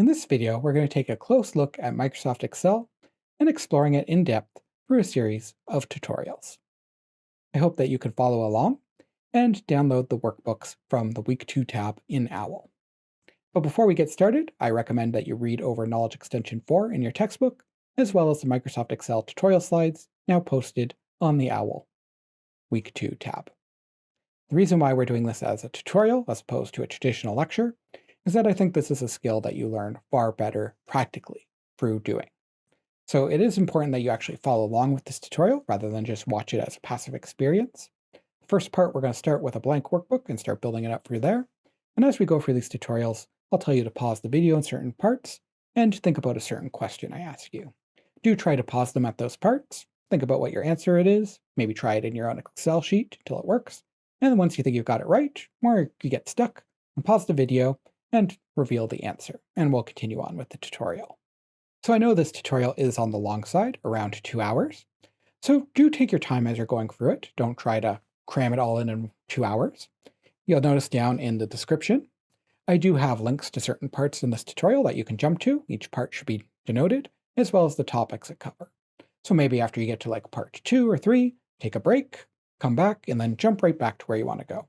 In this video, we're going to take a close look at Microsoft Excel and exploring it in depth through a series of tutorials. I hope that you can follow along and download the workbooks from the Week 2 tab in OWL. But before we get started, I recommend that you read over Knowledge Extension 4 in your textbook, as well as the Microsoft Excel tutorial slides now posted on the OWL Week 2 tab. The reason why we're doing this as a tutorial as opposed to a traditional lecture is that I think this is a skill that you learn far better practically through doing. So it is important that you actually follow along with this tutorial rather than just watch it as a passive experience. The first part, we're going to start with a blank workbook and start building it up through there. And as we go through these tutorials, I'll tell you to pause the video in certain parts and think about a certain question I ask you. Do try to pause them at those parts, think about what your answer it is, maybe try it in your own Excel sheet until it works, and then once you think you've got it right, or you get stuck, pause the video and reveal the answer, and we'll continue on with the tutorial. So I know this tutorial is on the long side, around 2 hours, so do take your time as you're going through it. Don't try to cram it all in 2 hours. You'll notice down in the description, I do have links to certain parts in this tutorial that you can jump to. Each part should be denoted, as well as the topics it cover. So maybe after you get to like part 2 or 3, take a break, come back, and then jump right back to where you want to go.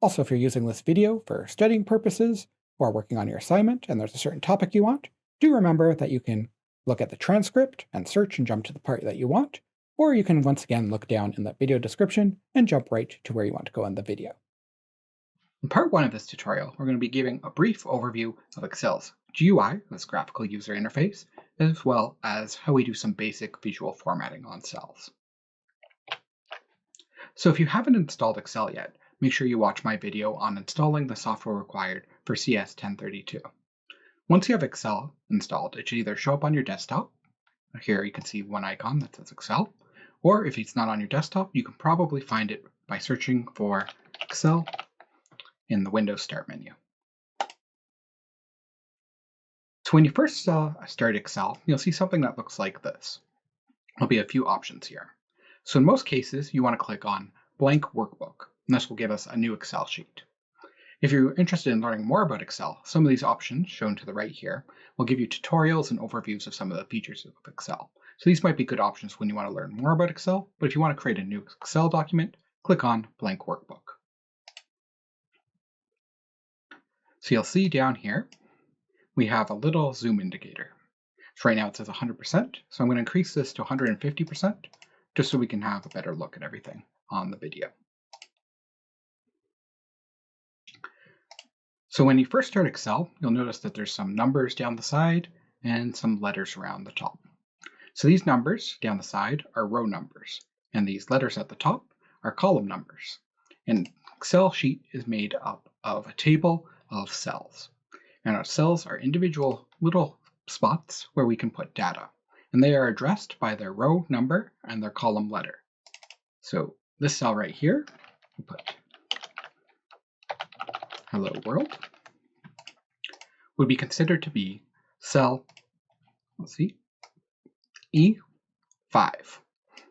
Also, if you're using this video for studying purposes or working on your assignment and there's a certain topic you want, do remember that you can look at the transcript and search and jump to the part that you want, or you can once again look down in the video description and jump right to where you want to go in the video. In part 1 of this tutorial, we're going to be giving a brief overview of Excel's GUI, this graphical user interface, as well as how we do some basic visual formatting on cells. So if you haven't installed Excel yet, make sure you watch my video on installing the software required for CS1032. Once you have Excel installed, it should either show up on your desktop. Here you can see one icon that says Excel, or if it's not on your desktop, you can probably find it by searching for Excel in the Windows Start menu. So when you first start Excel, you'll see something that looks like this. There'll be a few options here. So in most cases, you want to click on Blank Workbook, and this will give us a new Excel sheet. If you're interested in learning more about Excel, some of these options, shown to the right here, will give you tutorials and overviews of some of the features of Excel. So these might be good options when you want to learn more about Excel, but if you want to create a new Excel document, click on Blank Workbook. So you'll see down here, we have a little zoom indicator. So right now it says 100%, so I'm going to increase this to 150%, just so we can have a better look at everything on the video. So when you first start Excel, you'll notice that there's some numbers down the side and some letters around the top. So these numbers down the side are row numbers, and these letters at the top are column numbers. An Excel sheet is made up of a table of cells, and our cells are individual little spots where we can put data, and they are addressed by their row number and their column letter. So this cell right here, we put Hello World, would be considered to be cell, E5. And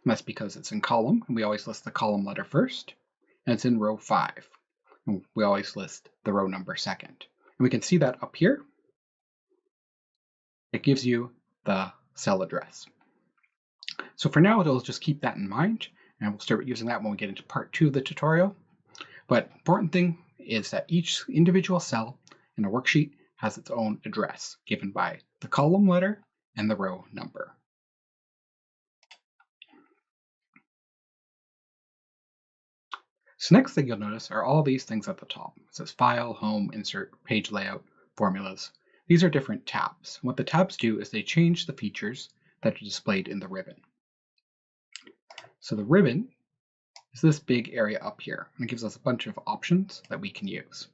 that's because it's in column, and we always list the column letter first, and it's in row 5. And we always list the row number second. And we can see that up here. It gives you the cell address. So for now, it'll just keep that in mind, and we'll start using that when we get into part 2 of the tutorial. But important thing is that each individual cell in a worksheet has its own address, given by the column letter and the row number. So next thing you'll notice are all these things at the top. It says File, Home, Insert, Page Layout, Formulas. These are different tabs. What the tabs do is they change the features that are displayed in the ribbon. So the ribbon is this big area up here, and it gives us a bunch of options that we can use.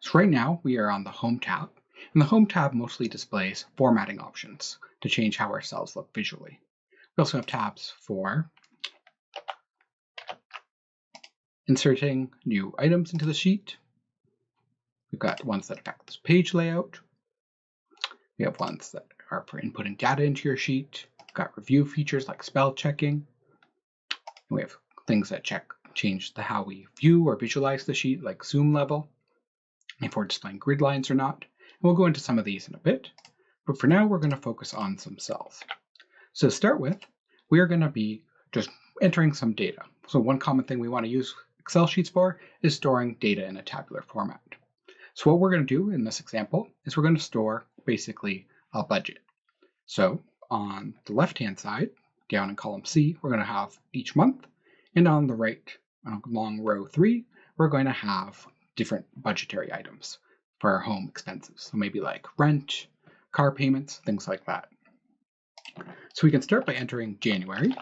So right now we are on the Home tab, and the Home tab mostly displays formatting options to change how our cells look visually. We also have tabs for inserting new items into the sheet. We've got ones that affect this page layout. We have ones that are for inputting data into your sheet. We've got review features like spell checking. And we have things that change how we view or visualize the sheet, like zoom level, if we're displaying grid lines or not. And We'll go into some of these in a bit, but for now we're going to focus on some cells. So to start with, we are going to be just entering some data. So one common thing we want to use Excel sheets for is storing data in a tabular format. So what we're going to do in this example is we're going to store basically a budget. So on the left-hand side, down in column C, we're going to have each month, and on the right, along row 3, we're going to have different budgetary items for our home expenses. So maybe like rent, car payments, things like that. So we can start by entering January.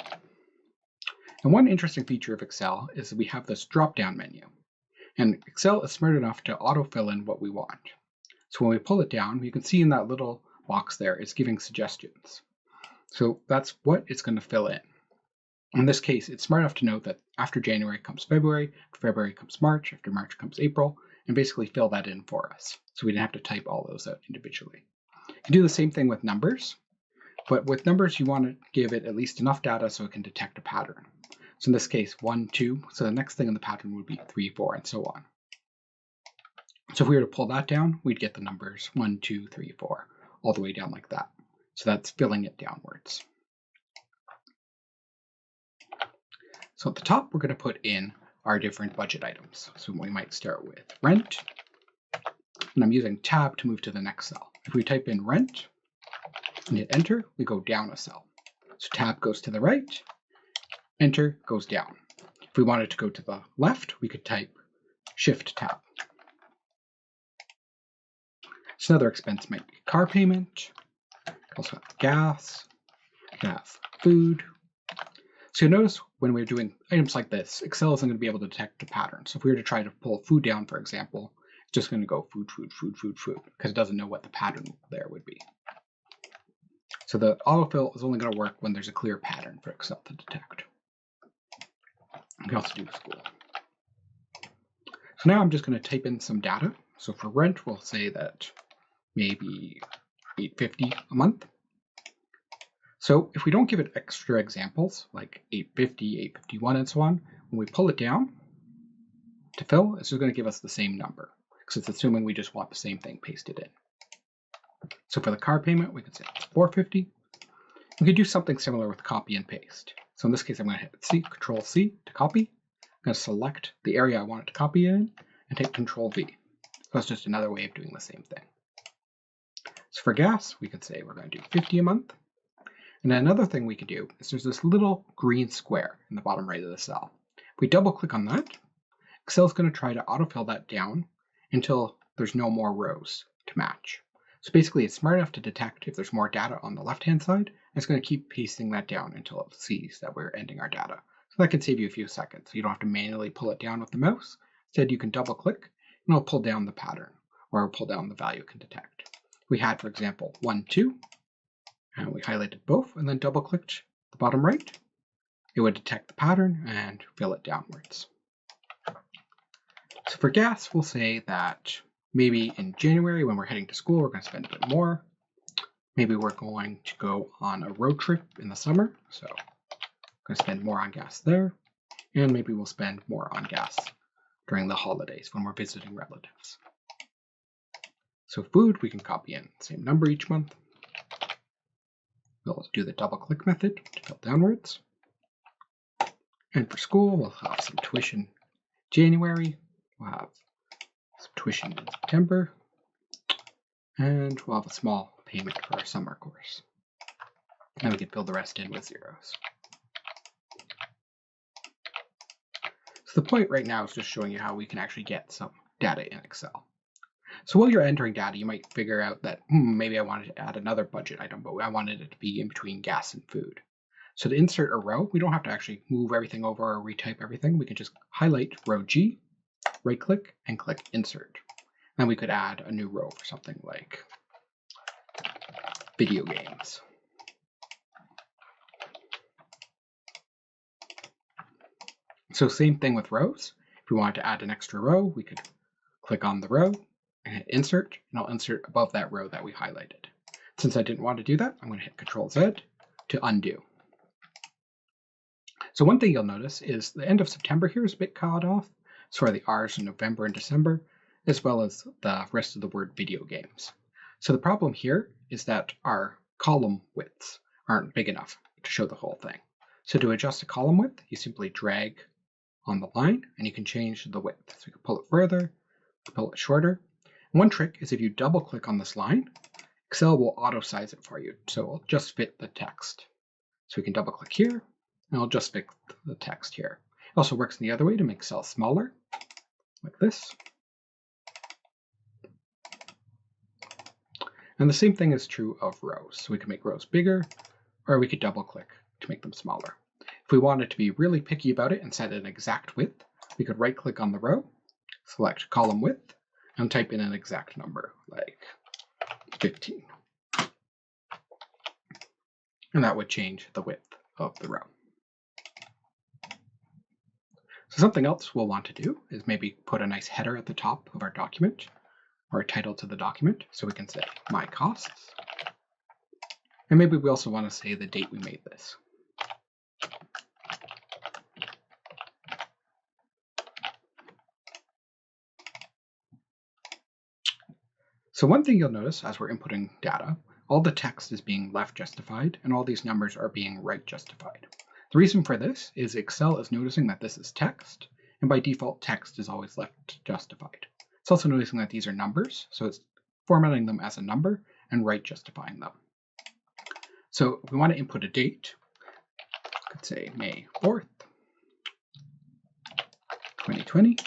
And one interesting feature of Excel is that we have this drop-down menu. And Excel is smart enough to auto-fill in what we want. So when we pull it down, you can see in that little box there, it's giving suggestions. So that's what it's going to fill in. In this case, it's smart enough to know that after January comes February, after February comes March, after March comes April, and basically fill that in for us. So we didn't have to type all those out individually. You can do the same thing with numbers, but with numbers, you want to give it at least enough data so it can detect a pattern. So in this case, 1, 2, so the next thing in the pattern would be 3, 4, and so on. So if we were to pull that down, we'd get the numbers 1, 2, 3, 4, all the way down like that. So that's filling it downwards. So at the top, we're going to put in our different budget items. So we might start with rent, and I'm using tab to move to the next cell. If we type in rent and hit enter, we go down a cell. So tab goes to the right, enter goes down. If we wanted to go to the left, we could type shift tab. So another expense might be car payment, also have gas, have food. So you'll notice when we're doing items like this, Excel isn't going to be able to detect a pattern. So if we were to try to pull food down, for example, it's just going to go food, food, food, food, food, because it doesn't know what the pattern there would be. So the autofill is only going to work when there's a clear pattern for Excel to detect. We can also do school. So now I'm just going to type in some data. So for rent, we'll say that maybe $8.50 a month. So if we don't give it extra examples, like $8.50, $8.51, and so on, when we pull it down to fill, it's just going to give us the same number, because it's assuming we just want the same thing pasted in. So for the car payment, we can say it's $4.50. We could do something similar with copy and paste. So in this case, I'm going to hit Control C to copy. I'm going to select the area I want it to copy in and hit Control V. So that's just another way of doing the same thing. So for gas, we could say we're going to do $50 a month. And then another thing we could do is there's this little green square in the bottom right of the cell. If we double click on that, Excel is going to try to autofill that down until there's no more rows to match. So basically, it's smart enough to detect if there's more data on the left-hand side, and it's going to keep pasting that down until it sees that we're ending our data. So that can save you a few seconds. You don't have to manually pull it down with the mouse. Instead, you can double click, and it'll pull down the pattern, or it'll pull down the value it can detect. We had, for example, 1, 2, and we highlighted both, and then double-clicked the bottom right. It would detect the pattern and fill it downwards. So for gas, we'll say that maybe in January, when we're heading to school, we're going to spend a bit more. Maybe we're going to go on a road trip in the summer, so we're going to spend more on gas there. And maybe we'll spend more on gas during the holidays when we're visiting relatives. So food, we can copy in the same number each month. We'll do the double-click method to fill downwards. And for school, we'll have some tuition January. We'll have some tuition in September. And we'll have a small payment for our summer course. And we can fill the rest in with zeros. So the point right now is just showing you how we can actually get some data in Excel. So while you're entering data, you might figure out that maybe I wanted to add another budget item, but I wanted it to be in between gas and food. So to insert a row, we don't have to actually move everything over or retype everything. We can just highlight row G, right-click, and click Insert. Then we could add a new row for something like video games. So same thing with rows. If we wanted to add an extra row, we could click on the row and hit Insert, and I'll insert above that row that we highlighted. Since I didn't want to do that, I'm going to hit Control Z to undo. So one thing you'll notice is the end of September here is a bit cut off. So are the R's in November and December, as well as the rest of the word video games. So the problem here is that our column widths aren't big enough to show the whole thing. So to adjust a column width, you simply drag on the line and you can change the width. So you can pull it further, pull it shorter. And one trick is if you double click on this line, Excel will auto size it for you. So it will just fit the text. So we can double click here and it'll just fit the text here. It also works in the other way to make cells smaller, like this. And the same thing is true of rows. So we can make rows bigger, or we could double click to make them smaller. If we wanted to be really picky about it and set an exact width, we could right click on the row, select column width, and type in an exact number, like 15. And that would change the width of the row. So something else we'll want to do is maybe put a nice header at the top of our document, or a title to the document. So we can say my costs. And maybe we also want to say the date we made this. So one thing you'll notice as we're inputting data, all the text is being left justified and all these numbers are being right justified. The reason for this is Excel is noticing that this is text, and by default text is always left justified. It's also noticing that these are numbers, so it's formatting them as a number and right justifying them. So if we want to input a date, let's say May 4th, 2020,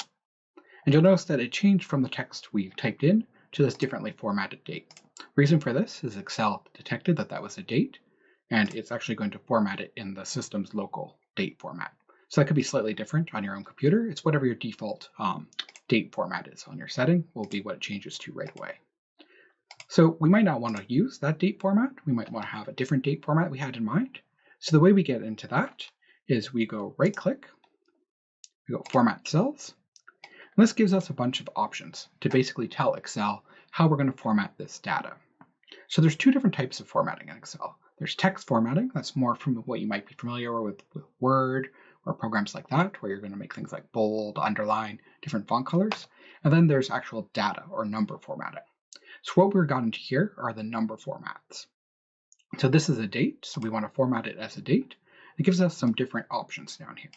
and you'll notice that it changed from the text we typed in to this differently formatted date. Reason for this is Excel detected that that was a date, and it's actually going to format it in the system's local date format. So that could be slightly different on your own computer. It's whatever your default date format is on your setting will be what it changes to right away. So we might not want to use that date format. We might want to have a different date format we had in mind. So the way we get into that is we go right click, we go format cells, and this gives us a bunch of options to basically tell Excel how we're going to format this data. So there's two different types of formatting in Excel. There's text formatting, that's more from what you might be familiar with Word or programs like that, where you're going to make things like bold, underline, different font colors. And then there's actual data or number formatting. So what we've got into here are the number formats. So this is a date, so we want to format it as a date. It gives us some different options down here.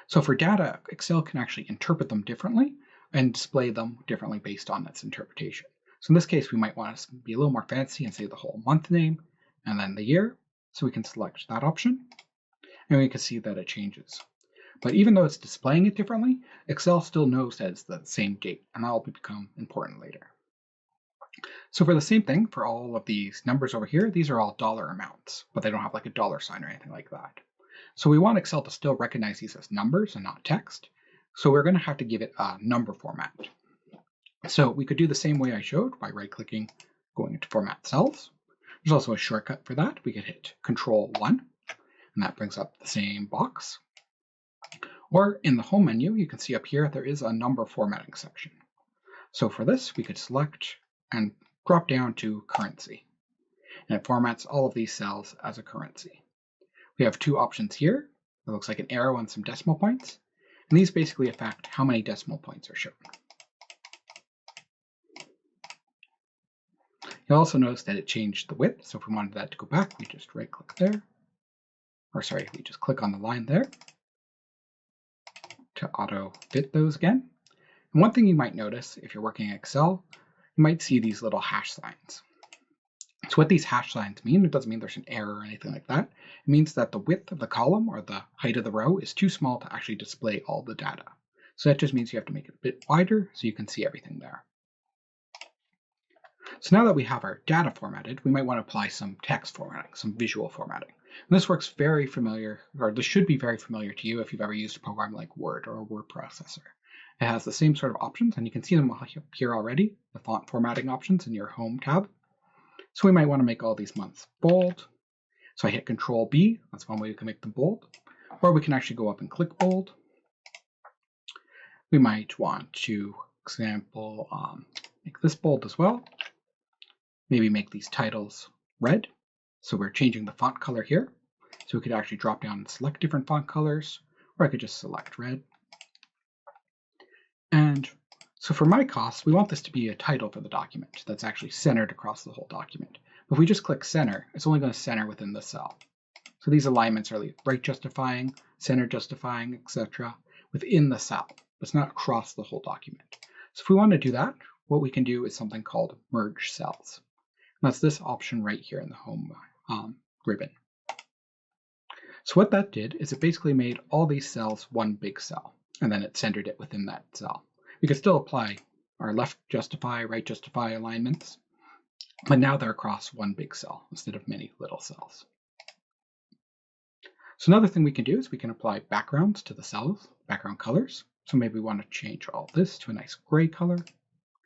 So for data, Excel can actually interpret them differently and display them differently based on its interpretation. So in this case, we might want to be a little more fancy and say the whole month name and then the year. So we can select that option and we can see that it changes. But even though it's displaying it differently, Excel still knows that it's the same date, and that will become important later. So for the same thing, for all of these numbers over here, these are all dollar amounts, but they don't have like a dollar sign or anything like that. So we want Excel to still recognize these as numbers and not text. So we're going to have to give it a number format. So we could do the same way I showed by right-clicking, going into Format Cells. There's also a shortcut for that. We could hit Control-1, and that brings up the same box. Or in the Home menu, you can see up here there is a number formatting section. So for this, we could select and drop down to Currency. And it formats all of these cells as a currency. We have two options here. It looks like an arrow and some decimal points. And these basically affect how many decimal points are shown. You'll also notice that it changed the width. So if we wanted that to go back, we just right click there. Or sorry, we just click on the line there to auto fit those again. And one thing you might notice if you're working in Excel, you might see these little hash signs. So what these hash signs mean, it doesn't mean there's an error or anything like that. It means that the width of the column or the height of the row is too small to actually display all the data. So that just means you have to make it a bit wider so you can see everything there. So now that we have our data formatted, we might want to apply some text formatting, some visual formatting. And this works very familiar, or this should be very familiar to you if you've ever used a program like Word or a word processor. It has the same sort of options, and you can see them here already, the font formatting options in your Home tab. So we might want to make all these months bold. So I hit Control B, that's one way we can make them bold. Or we can actually go up and click bold. We might want to, for example, make this bold as well. Maybe make these titles red. So we're changing the font color here. So we could actually drop down and select different font colors, or I could just select red. And So for my costs, we want this to be a title for the document that's actually centered across the whole document. But if we just click center, it's only going to center within the cell. So these alignments are like right justifying, center justifying, etc. within the cell. It's not across the whole document. So if we want to do that, what we can do is something called merge cells. And that's this option right here in the home ribbon. So what that did is it basically made all these cells one big cell, and then it centered it within that cell. We could still apply our left justify, right justify alignments, but now they're across one big cell instead of many little cells. So another thing we can do is we can apply backgrounds to the cells, background colors. So maybe we want to change all this to a nice gray color,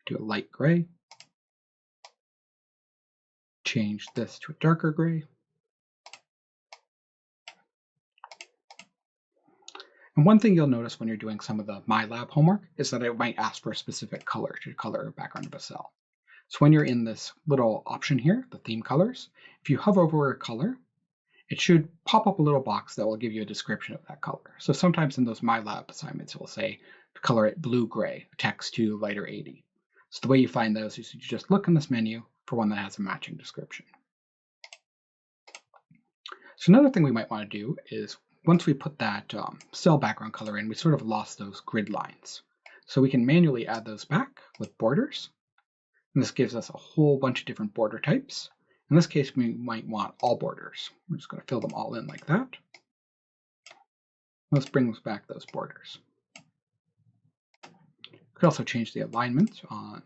do a light gray, change this to a darker gray. And one thing you'll notice when you're doing some of the MyLab homework is that it might ask for a specific color to color a background of a cell. So when you're in this little option here, the theme colors, if you hover over a color, it should pop up a little box that will give you a description of that color. So sometimes in those MyLab assignments, it will say color it blue-gray, text to lighter 80. So the way you find those is you just look in this menu for one that has a matching description. So another thing we might want to do is once we put that cell background color in, we sort of lost those grid lines. So we can manually add those back with borders. And this gives us a whole bunch of different border types. In this case, we might want all borders. We're just going to fill them all in like that. Let's bring back those borders. We could also change the alignment on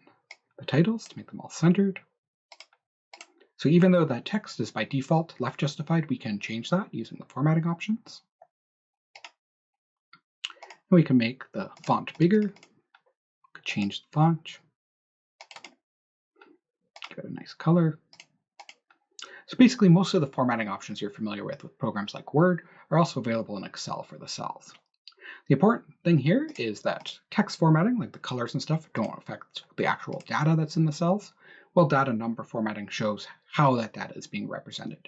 the titles to make them all centered. So even though that text is by default left justified, we can change that using the formatting options. And we can make the font bigger. We could change the font. Give it a nice color. So basically, most of the formatting options you're familiar with programs like Word are also available in Excel for the cells. The important thing here is that text formatting, like the colors and stuff, don't affect the actual data that's in the cells, while data number formatting shows how that data is being represented.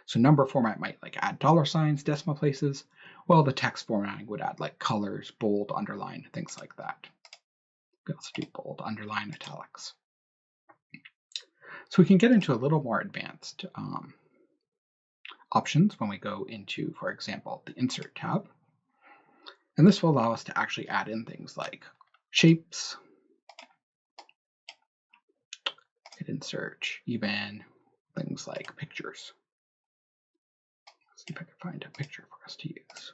So number format might add $signs, decimal places, while the text formatting would add colors, bold, underline, things like that. We can also do bold, underline, italics. So we can get into a little more advanced options when we go into, for example, the Insert tab. And this will allow us to actually add in things like shapes. We could insert even things like pictures. Let's see if I can find a picture for us to use.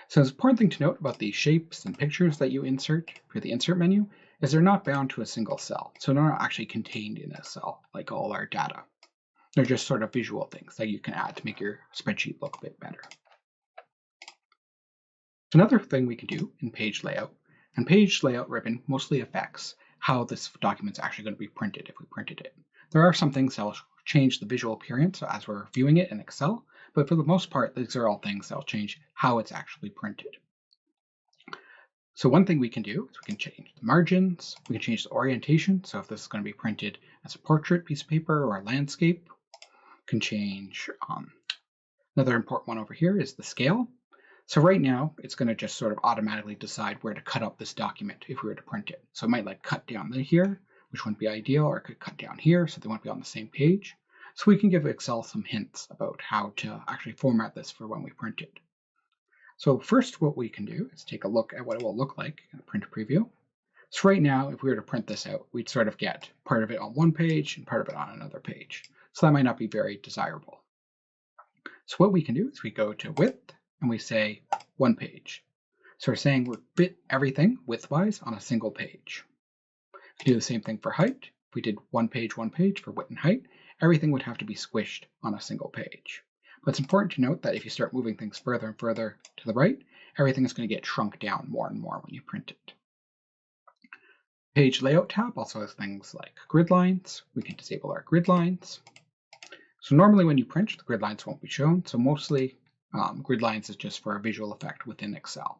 So the important thing to note about these shapes and pictures that you insert for the Insert menu is they're not bound to a single cell. So they're not actually contained in a cell like all our data. They're just sort of visual things that you can add to make your spreadsheet look a bit better. Another thing we can do in page layout, and page layout ribbon mostly affects how this document's actually going to be printed if we printed it. There are some things that will change the visual appearance as we're viewing it in Excel, but for the most part, these are all things that will change how it's actually printed. So one thing we can do is we can change the margins, we can change the orientation. So if this is going to be printed as a portrait piece of paper or a landscape, we can change another important one over here is the scale. So right now, it's going to just sort of automatically decide where to cut up this document if we were to print it. So it might cut down here, which wouldn't be ideal, or it could cut down here so they won't be on the same page. So we can give Excel some hints about how to actually format this for when we print it. So first what we can do is take a look at what it will look like in a print preview. So right now, if we were to print this out, we'd sort of get part of it on one page and part of it on another page. So that might not be very desirable. So what we can do is we go to width and we say one page. So we're saying we'll fit everything widthwise on a single page. We do the same thing for height. If we did one page for width and height, everything would have to be squished on a single page. But it's important to note that if you start moving things further and further to the right, everything is going to get shrunk down more and more when you print it. Page Layout tab also has things like grid lines. We can disable our grid lines. So normally when you print, the grid lines won't be shown. So mostly grid lines is just for a visual effect within Excel.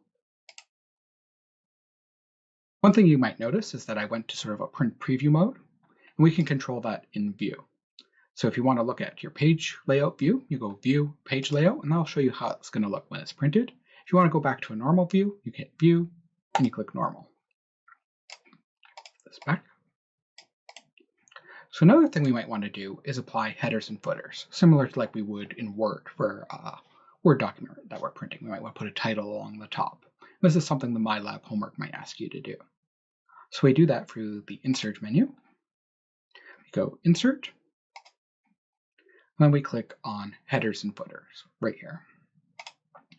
One thing you might notice is that I went to sort of a print preview mode, and we can control that in View. So if you want to look at your page layout view, you go View, Page Layout, and that'll show you how it's going to look when it's printed. If you want to go back to a normal view, you hit View, and you click Normal. This back. So another thing we might want to do is apply headers and footers, similar to like we would in Word for a Word document that we're printing. We might want to put a title along the top. This is something the MyLab homework might ask you to do. So we do that through the Insert menu. We go Insert, and then we click on Headers and Footers right here.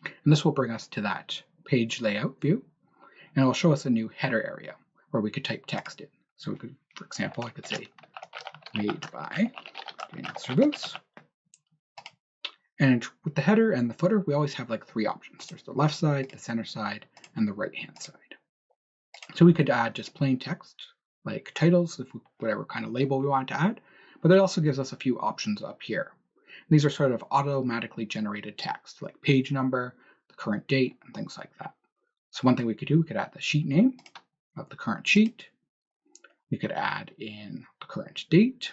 And this will bring us to that page layout view, and it will show us a new header area where we could type text in. So we could, for example, I could say made by Daniel Service. And with the header and the footer, we always have like three options. There's the left side, the center side, and the right-hand side. So we could add just plain text, like titles, whatever kind of label we want to add, but it also gives us a few options up here. These are sort of automatically generated text, like page number, the current date, and things like that. So one thing we could do, we could add the sheet name of the current sheet. We could add in the current date.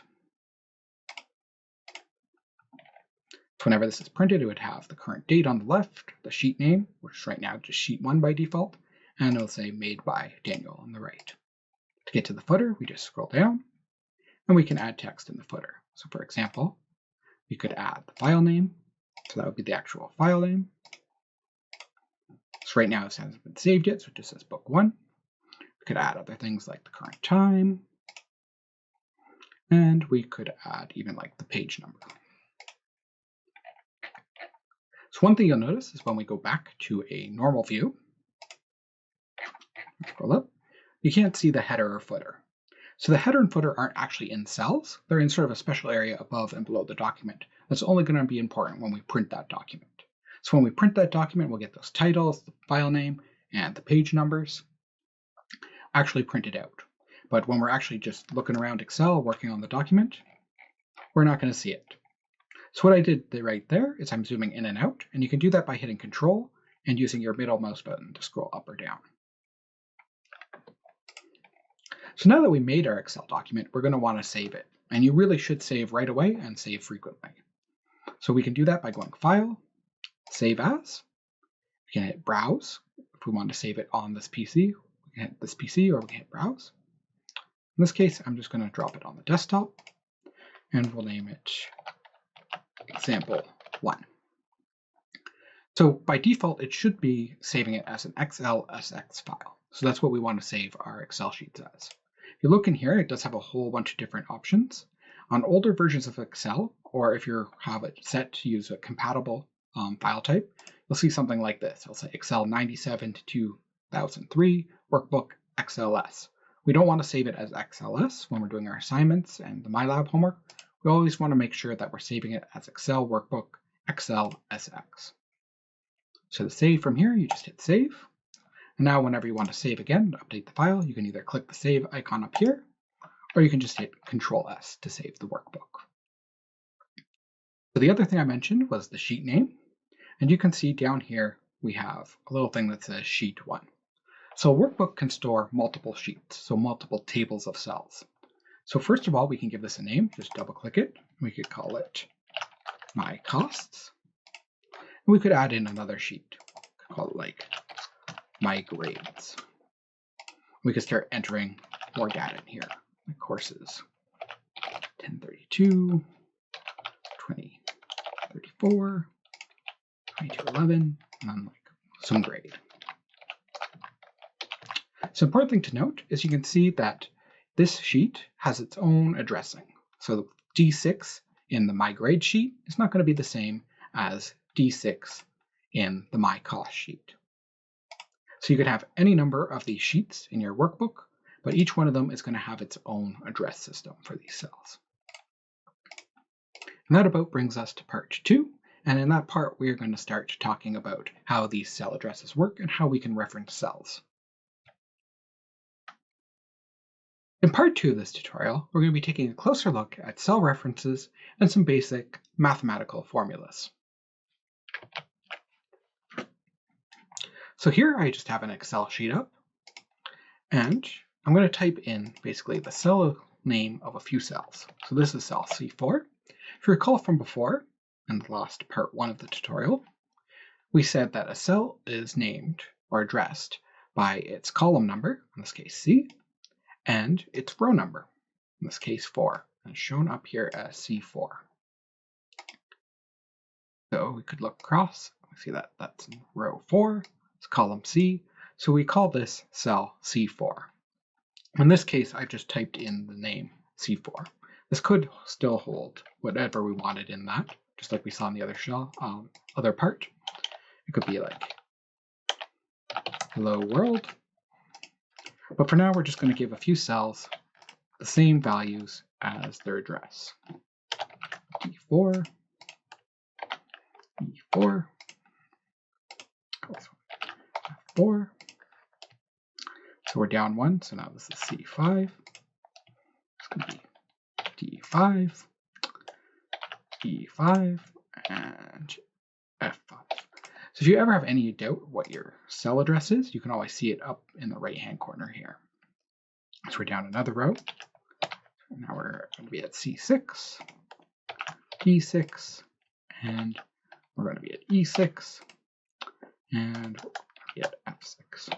So whenever this is printed, it would have the current date on the left, the sheet name, which is right now just sheet 1 by default, and it'll say made by Daniel on the right. To get to the footer, we just scroll down, and we can add text in the footer. So for example, we could add the file name, so that would be the actual file name. So right now it hasn't been saved yet, so it just says book 1. We could add other things like the current time, and we could add even like the page number. So one thing you'll notice is when we go back to a normal view, scroll up, you can't see the header or footer. So the header and footer aren't actually in cells. They're in sort of a special area above and below the document. That's only going to be important when we print that document. So when we print that document, we'll get those titles, the file name, and the page numbers actually printed out. But when we're actually just looking around Excel, working on the document, we're not going to see it. So what I did right there is I'm zooming in and out, and you can do that by hitting Control and using your middle mouse button to scroll up or down. So now that we made our Excel document, we're going to want to save it. And you really should save right away and save frequently. So we can do that by going File, Save As. We can hit Browse. If we want to save it on this PC, we can hit this PC or we can hit Browse. In this case, I'm just going to drop it on the desktop, and we'll name it Example 1. So by default, it should be saving it as an XLSX file. So that's what we want to save our Excel sheets as. If you look in here, it does have a whole bunch of different options. On older versions of Excel, or if you have it set to use a compatible file type, you'll see something like this. It'll say Excel 97 to 2003, Workbook XLS. We don't want to save it as XLS when we're doing our assignments and the MyLab homework. We always want to make sure that we're saving it as Excel Workbook XLSX. So to save from here, you just hit Save. And now whenever you want to save again, to update the file, you can either click the Save icon up here, or you can just hit Control-S to save the workbook. So the other thing I mentioned was the sheet name. And you can see down here, we have a little thing that says Sheet 1. So a workbook can store multiple sheets, so multiple tables of cells. So first of all, we can give this a name, just double click it. We could call it My Costs. And we could add in another sheet, call it like My Grades. We could start entering more data in here, like courses 1032, 2034, 2211, and then like some grade. So important thing to note is you can see that this sheet has its own addressing. So D6 in the My Grade sheet is not going to be the same as D6 in the My Cost sheet. So you could have any number of these sheets in your workbook, but each one of them is going to have its own address system for these cells. And that about brings us to part 2. And in that part, we are going to start talking about how these cell addresses work and how we can reference cells. In part 2 of this tutorial, we're going to be taking a closer look at cell references and some basic mathematical formulas. So here I just have an Excel sheet up, and I'm going to type in basically the cell name of a few cells. So this is cell C4, If you recall from before, in the last part 1 of the tutorial, we said that a cell is named or addressed by its column number, in this case C, and its row number, in this case 4, and shown up here as C4. So we could look across, we see that that's in row 4, it's column C, so we call this cell C4. In this case, I've just typed in the name C4. This could still hold whatever we wanted in that, just like we saw in the other part. It could be like hello world. But for now, we're just going to give a few cells the same values as their address. D4, E4, F4. So we're down 1, so now this is C5. It's going to be D5, E5, and F5. So if you ever have any doubt what your cell address is, you can always see it up in the right-hand corner here. So we're down another row. Now we're going to be at C6, D6, and we're going to be at E6, and we're going to be at F6.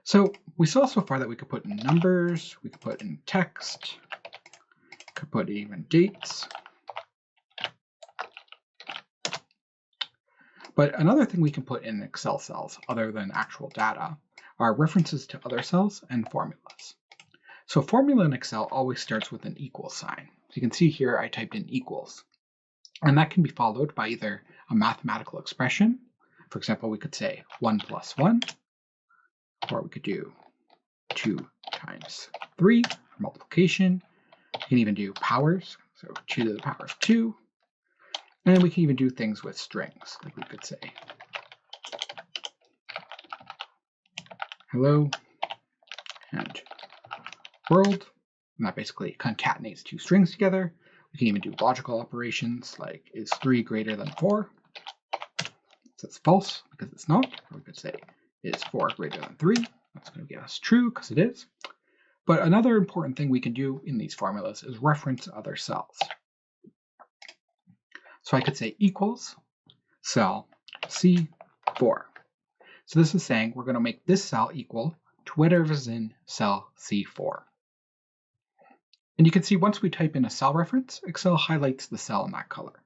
So we saw so far that we could put in numbers, we could put in text, could put even dates. But another thing we can put in Excel cells, other than actual data, are references to other cells and formulas. So a formula in Excel always starts with an equal sign. So you can see here I typed in equals. And that can be followed by either a mathematical expression. For example, we could say 1 plus 1, or we could do 2 times 3 for multiplication. You can even do powers, so 2 to the power of 2. And then we can even do things with strings, like we could say hello and world, and that basically concatenates 2 strings together. We can even do logical operations like is 3 greater than 4? So it's false because it's not. Or we could say is 4 greater than 3? That's going to give us true because it is. But another important thing we can do in these formulas is reference other cells. So I could say equals cell C4. So this is saying we're going to make this cell equal to whatever's in cell C4. And you can see once we type in a cell reference, Excel highlights the cell in that color.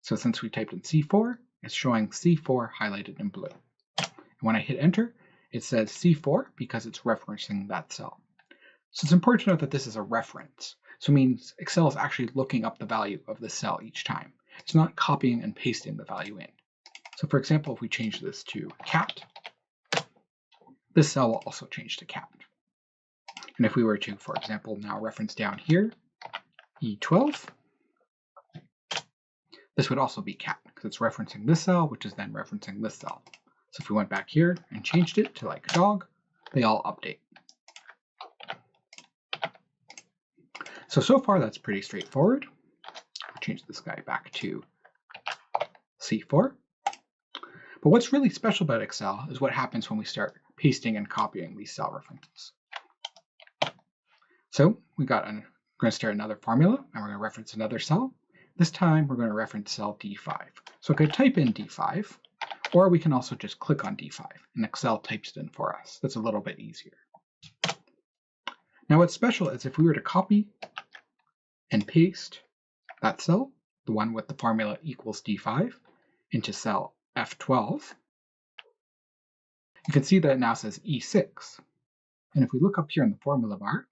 So since we typed in C4, it's showing C4 highlighted in blue. And when I hit enter, it says C4 because it's referencing that cell. So it's important to note that this is a reference. So it means Excel is actually looking up the value of the cell each time. It's not copying and pasting the value in. So for example, if we change this to cat, this cell will also change to cat. And if we were to, for example, now reference down here, E12, this would also be cat because it's referencing this cell, which is then referencing this cell. So if we went back here and changed it to like dog, they all update. So far that's pretty straightforward. I'll change this guy back to C4. But what's really special about Excel is what happens when we start pasting and copying these cell references. So we're going to start another formula, and we're going to reference another cell. This time we're going to reference cell D5. So I could type in D5, or we can also just click on D5, and Excel types it in for us. That's a little bit easier. Now what's special is if we were to copy and paste that cell, the one with the formula equals D5, into cell F12, you can see that it now says E6. And if we look up here in the formula bar,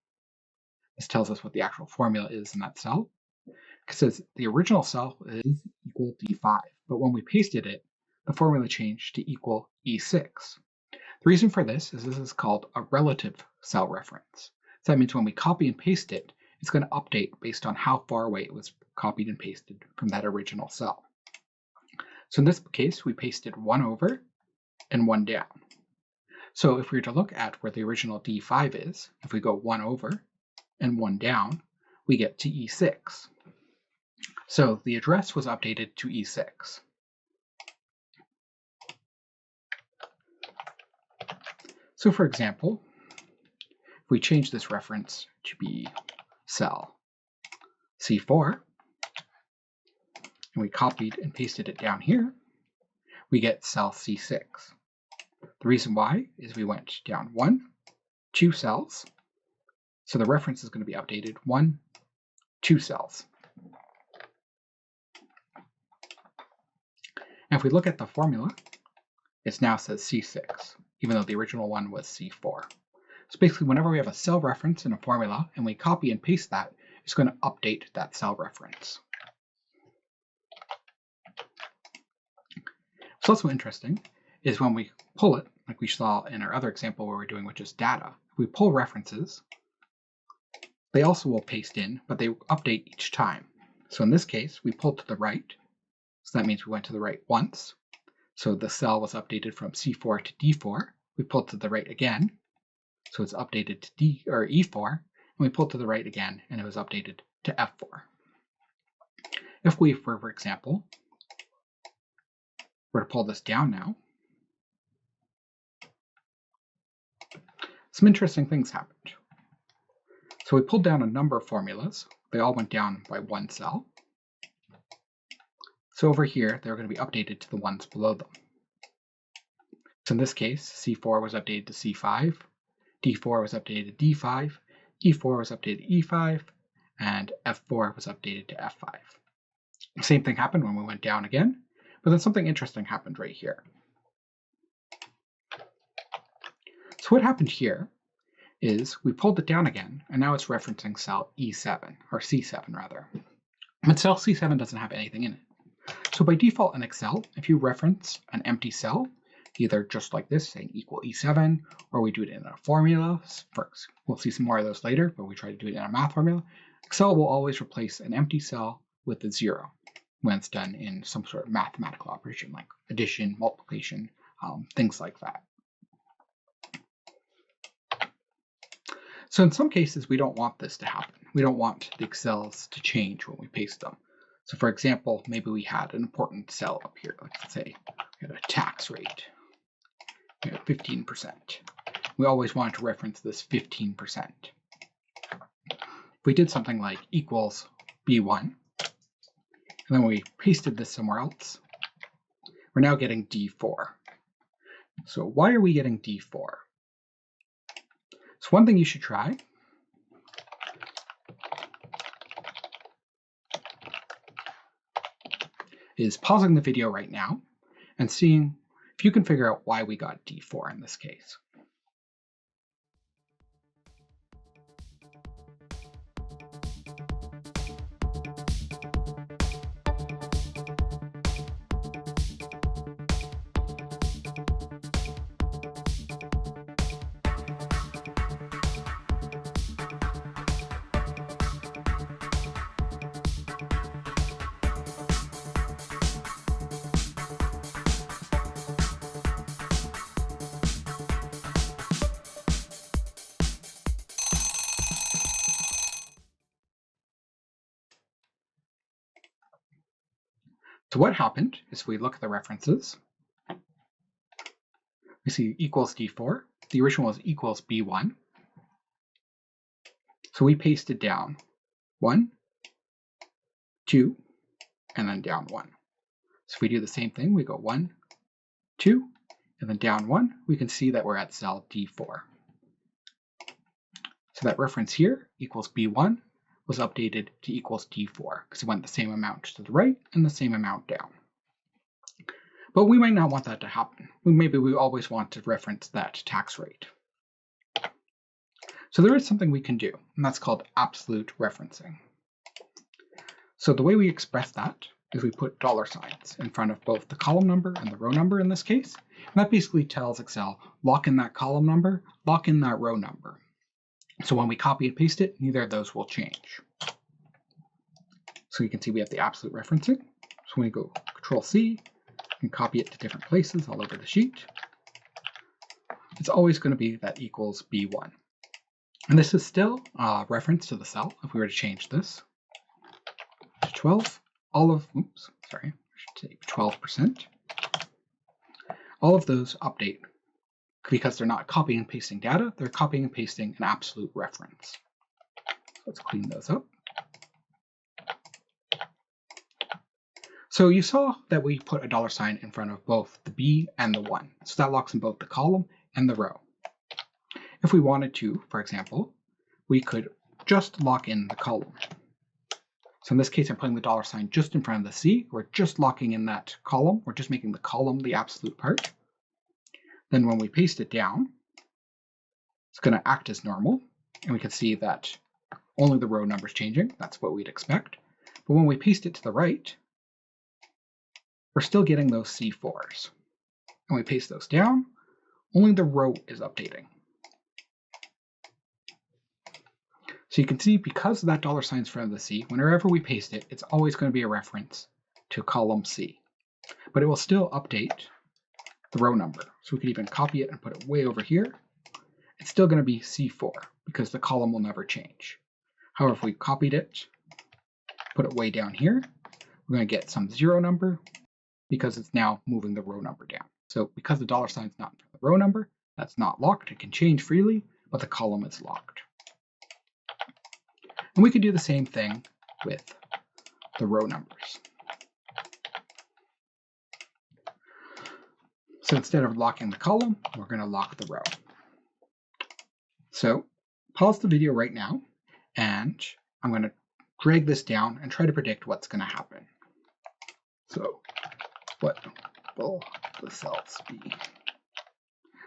this tells us what the actual formula is in that cell. It says the original cell is equal D5, but when we pasted it, the formula changed to equal E6. The reason for this is called a relative cell reference. So that means when we copy and paste it, it's going to update based on how far away it was copied and pasted from that original cell. So in this case, we pasted 1 over and 1 down. So if we were to look at where the original D5 is, if we go 1 over and 1 down, we get to E6. So the address was updated to E6. So for example, if we change this reference to be cell C4, and we copied and pasted it down here, we get cell C6. The reason why is we went down 2 cells, so the reference is going to be updated 2 cells. And if we look at the formula, it now says C6, even though the original one was C4. So basically, whenever we have a cell reference in a formula and we copy and paste that, it's going to update that cell reference. What's also interesting is when we pull it, like we saw in our other example where we're doing with just data, if we pull references, they also will paste in, but they update each time. So in this case, we pulled to the right, so that means we went to the right once. So the cell was updated from C4 to D4. We pulled to the right again, so it's updated to E4, and we pulled to the right again, and it was updated to F4. If we, for example, were to pull this down now, some interesting things happened. So we pulled down a number of formulas. They all went down by 1 cell. So over here, they're going to be updated to the ones below them. So in this case, C4 was updated to C5, D4 was updated to D5, E4 was updated to E5, and F4 was updated to F5. The same thing happened when we went down again, but then something interesting happened right here. So what happened here is we pulled it down again, and now it's referencing cell E7, or C7 rather. But cell C7 doesn't have anything in it. So by default in Excel, if you reference an empty cell, either just like this, saying equal E7, or we do it in a formula, we'll see some more of those later, but we try to do it in a math formula, Excel will always replace an empty cell with a 0 when it's done in some sort of mathematical operation like addition, multiplication, things like that. So in some cases, we don't want this to happen. We don't want the Excels to change when we paste them. So for example, maybe we had an important cell up here. Let's say we had a tax rate. We had 15%. We always wanted to reference this 15%. If we did something like equals B1, and then we pasted this somewhere else, we're now getting D4. So why are we getting D4? So one thing you should try is pausing the video right now and seeing if you can figure out why we got D4 in this case. So what happened is we look at the references. We see equals D4. The original was equals B1. So we pasted down 1, 2, and then down 1. So if we do the same thing, we go 1, 2, and then down 1, we can see that we're at cell D4. So that reference here, equals B1, was updated to equals D4 because it went the same amount to the right and the same amount down. But we might not want that to happen. Maybe we always want to reference that tax rate. So there is something we can do, and that's called absolute referencing. So the way we express that is we put $signs in front of both the column number and the row number in this case. And that basically tells Excel, lock in that column number, lock in that row number. So when we copy and paste it, neither of those will change. So you can see we have the absolute referencing. So when we go Control-C and copy it to different places all over the sheet, it's always going to be that equals B1. And this is still a reference to the cell. If we were to change this to 12, I should say 12%. All of those update because they're not copying and pasting data, they're copying and pasting an absolute reference. So let's clean those up. So you saw that we put a $sign in front of both the B and the 1. So that locks in both the column and the row. If we wanted to, for example, we could just lock in the column. So in this case, I'm putting the $sign just in front of the C. We're just locking in that column. We're just making the column the absolute part. Then when we paste it down, it's going to act as normal. And we can see that only the row number is changing. That's what we'd expect. But when we paste it to the right, we're still getting those C4s. And we paste those down, only the row is updating. So you can see because that $sign is in front of the C, whenever we paste it, it's always going to be a reference to column C. But it will still update the row number. So we could even copy it and put it way over here. It's still going to be C4 because the column will never change. However, if we copied it, put it way down here, we're going to get some 0 number because it's now moving the row number down. So because the $sign is not the row number, that's not locked. It can change freely, but the column is locked. And we could do the same thing with the row numbers. So instead of locking the column, we're going to lock the row. So pause the video right now, and I'm going to drag this down and try to predict what's going to happen. So what will the cells be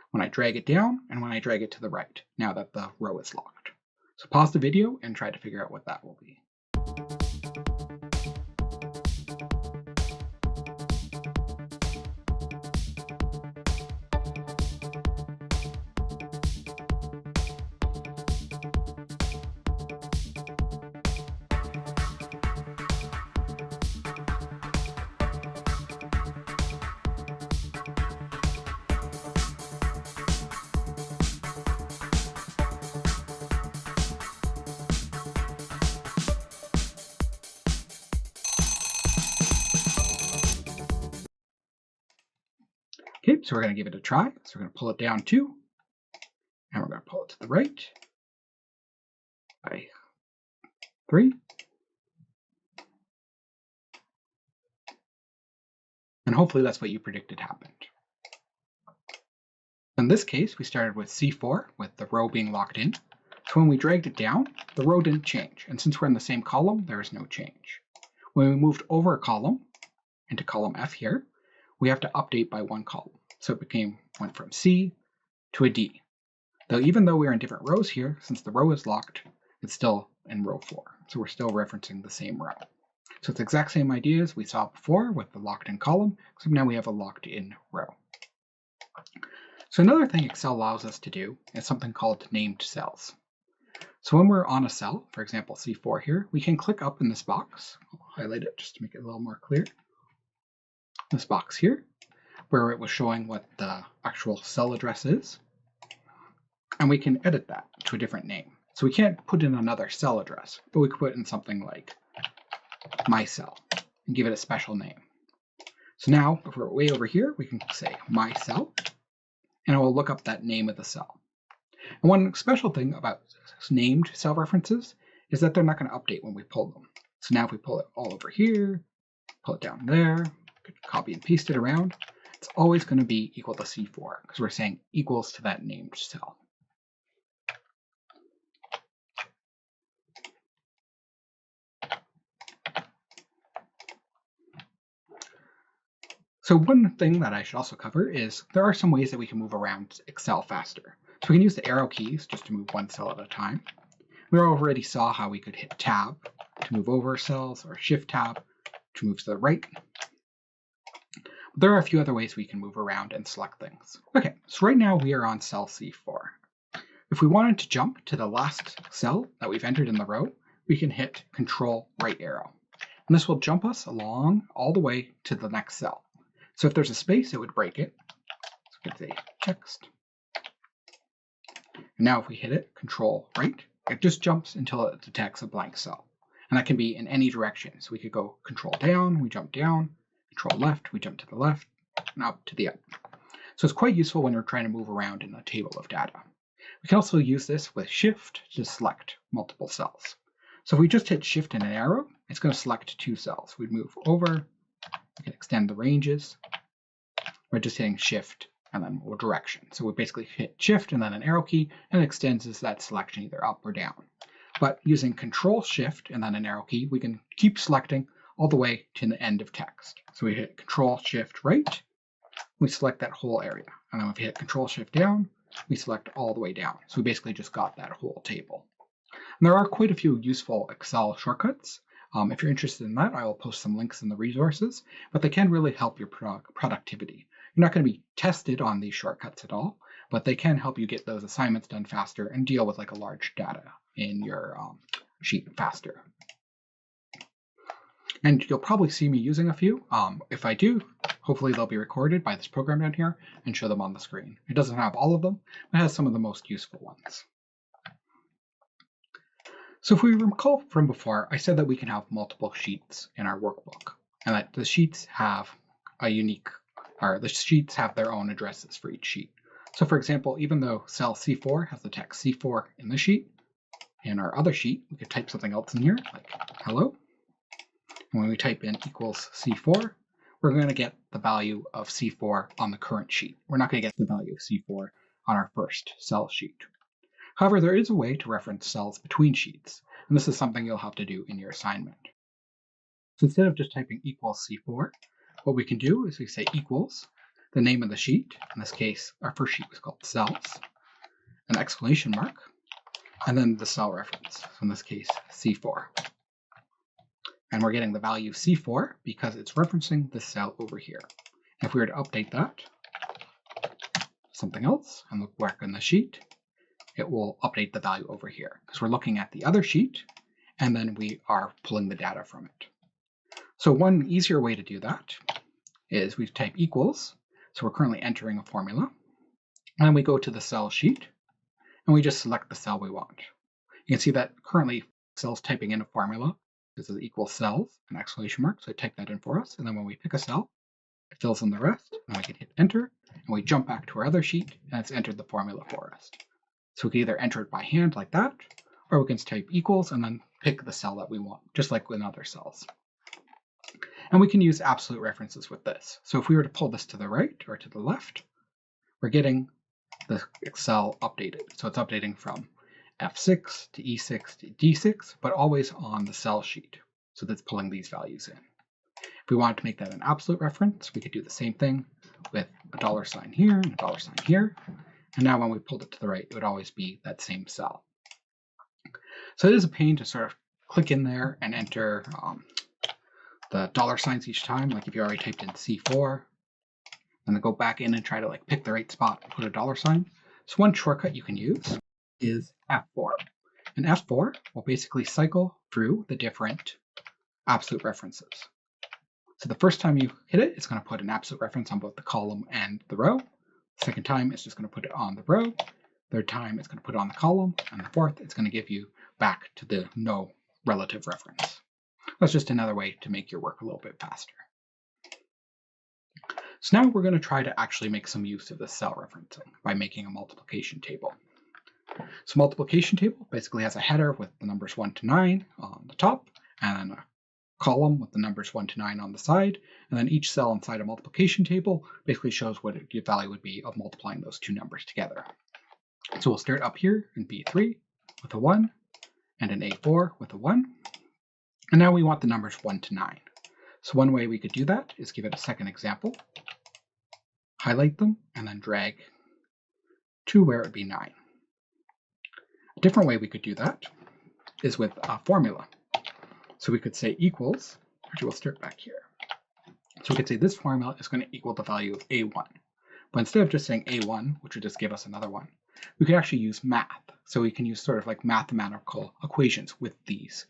when I drag it down and when I drag it to the right, now that the row is locked? So pause the video and try to figure out what that will be. Okay, so we're going to give it a try. So we're going to pull it down 2, and we're going to pull it to the right by 3. And hopefully that's what you predicted happened. In this case, we started with C4, with the row being locked in. So when we dragged it down, the row didn't change. And since we're in the same column, there is no change. When we moved over a column, into column F here, we have to update by 1 column. So it went from C to a D. Though even though we're in different rows here, since the row is locked, it's still in row 4. So we're still referencing the same row. So it's the exact same idea as we saw before with the locked in column, except now we have a locked in row. So another thing Excel allows us to do is something called named cells. So when we're on a cell, for example C4 here, we can click up in this box. I'll highlight it just to make it a little more clear. This box here, where it was showing what the actual cell address is. And we can edit that to a different name. So we can't put in another cell address, but we could put in something like my cell and give it a special name. So now, if we're way over here, we can say my cell, and it will look up that name of the cell. And one special thing about named cell references is that they're not going to update when we pull them. So now if we pull it all over here, pull it down there, copy and paste it around, it's always going to be equal to C4 because we're saying equals to that named cell. So one thing that I should also cover is there are some ways that we can move around Excel faster. So we can use the arrow keys just to move one cell at a time. We already saw how we could hit Tab to move over cells or Shift Tab to move to the right. But there are a few other ways we can move around and select things. Okay, so right now we are on cell C4. If we wanted to jump to the last cell that we've entered in the row, we can hit Control right arrow. And this will jump us along all the way to the next cell. So if there's a space, it would break it. So we could say text. And now if we hit it, Control right, it just jumps until it detects a blank cell. And that can be in any direction. So we could go Control down, we jump down, Control left, we jump to the left, and up to the up. So it's quite useful when we're trying to move around in a table of data. We can also use this with Shift to select multiple cells. So if we just hit Shift and an arrow, it's going to select 2 cells. We'd move over We can extend the ranges by just hitting Shift and then direction. So we basically hit Shift and then an arrow key, and it extends that selection either up or down. But using Control Shift and then an arrow key, we can keep selecting all the way to the end of text. So we hit Control Shift right, we select that whole area. And then if we hit Control Shift down, we select all the way down. So we basically just got that whole table. And there are quite a few useful Excel shortcuts. If you're interested in that, I will post some links in the resources, but they can really help your productivity. You're not going to be tested on these shortcuts at all, but they can help you get those assignments done faster and deal with like a large data in your sheet faster. And you'll probably see me using a few. If I do, hopefully they'll be recorded by this program down here and show them on the screen. It doesn't have all of them, but it has some of the most useful ones. So if we recall from before, I said that we can have multiple sheets in our workbook, and that the sheets have the sheets have their own addresses for each sheet. So for example, even though cell C4 has the text C4 in the sheet, in our other sheet, we could type something else in here, like hello. And when we type in equals C4, we're going to get the value of C4 on the current sheet. We're not going to get the value of C4 on our first cell sheet. However, there is a way to reference cells between sheets, and this is something you'll have to do in your assignment. So instead of just typing equals C4, what we can do is we say equals the name of the sheet. In this case, our first sheet was called cells, an exclamation mark, and then the cell reference. So in this case, C4. And we're getting the value C4 because it's referencing the cell over here. If we were to update that to something else and look back in the sheet, it will update the value over here because we're looking at the other sheet and then we are pulling the data from it. So one easier way to do that is we type equals. So we're currently entering a formula, and then we go to the cell sheet and we just select the cell we want. You can see that currently Excel's typing in a formula. This is equals cells, an exclamation mark, so it typed that in for us. And then when we pick a cell, it fills in the rest, and we can hit enter, and we jump back to our other sheet, and it's entered the formula for us. So we can either enter it by hand like that, or we can type equals and then pick the cell that we want, just like in other cells. And we can use absolute references with this. So if we were to pull this to the right or to the left, we're getting the cell updated. So it's updating from F6 to E6 to D6, but always on the cell sheet. So that's pulling these values in. If we wanted to make that an absolute reference, we could do the same thing with a $sign here and a $sign here. And now when we pulled it to the right, it would always be that same cell. So it is a pain to sort of click in there and enter the $signs each time. Like if you already typed in C4, and then go back in and try to like pick the right spot and put a $sign. So one shortcut you can use is F4. And F4 will basically cycle through the different absolute references. So the first time you hit it, it's going to put an absolute reference on both the column and the row. Second time, it's just going to put it on the row. Third time, it's going to put it on the column. And the fourth, it's going to give you back to the no relative reference. That's just another way to make your work a little bit faster. So now we're going to try to actually make some use of this cell referencing by making a multiplication table. So multiplication table basically has a header with the numbers 1 to 9 on the top, and then a column with the numbers 1 to 9 on the side, and then each cell inside a multiplication table basically shows what the value would be of multiplying those two numbers together. So we'll start up here in B3 with a 1 and an A4 with a 1. And now we want the numbers 1 to 9. So one way we could do that is give it a second example, highlight them, and then drag to where it would be 9. A different way we could do that is with a formula. So we could say equals, actually we'll start back here. So we could say this formula is going to equal the value of A1. But instead of just saying A1, which would just give us another one, we could actually use math. So we can use sort of like mathematical equations with these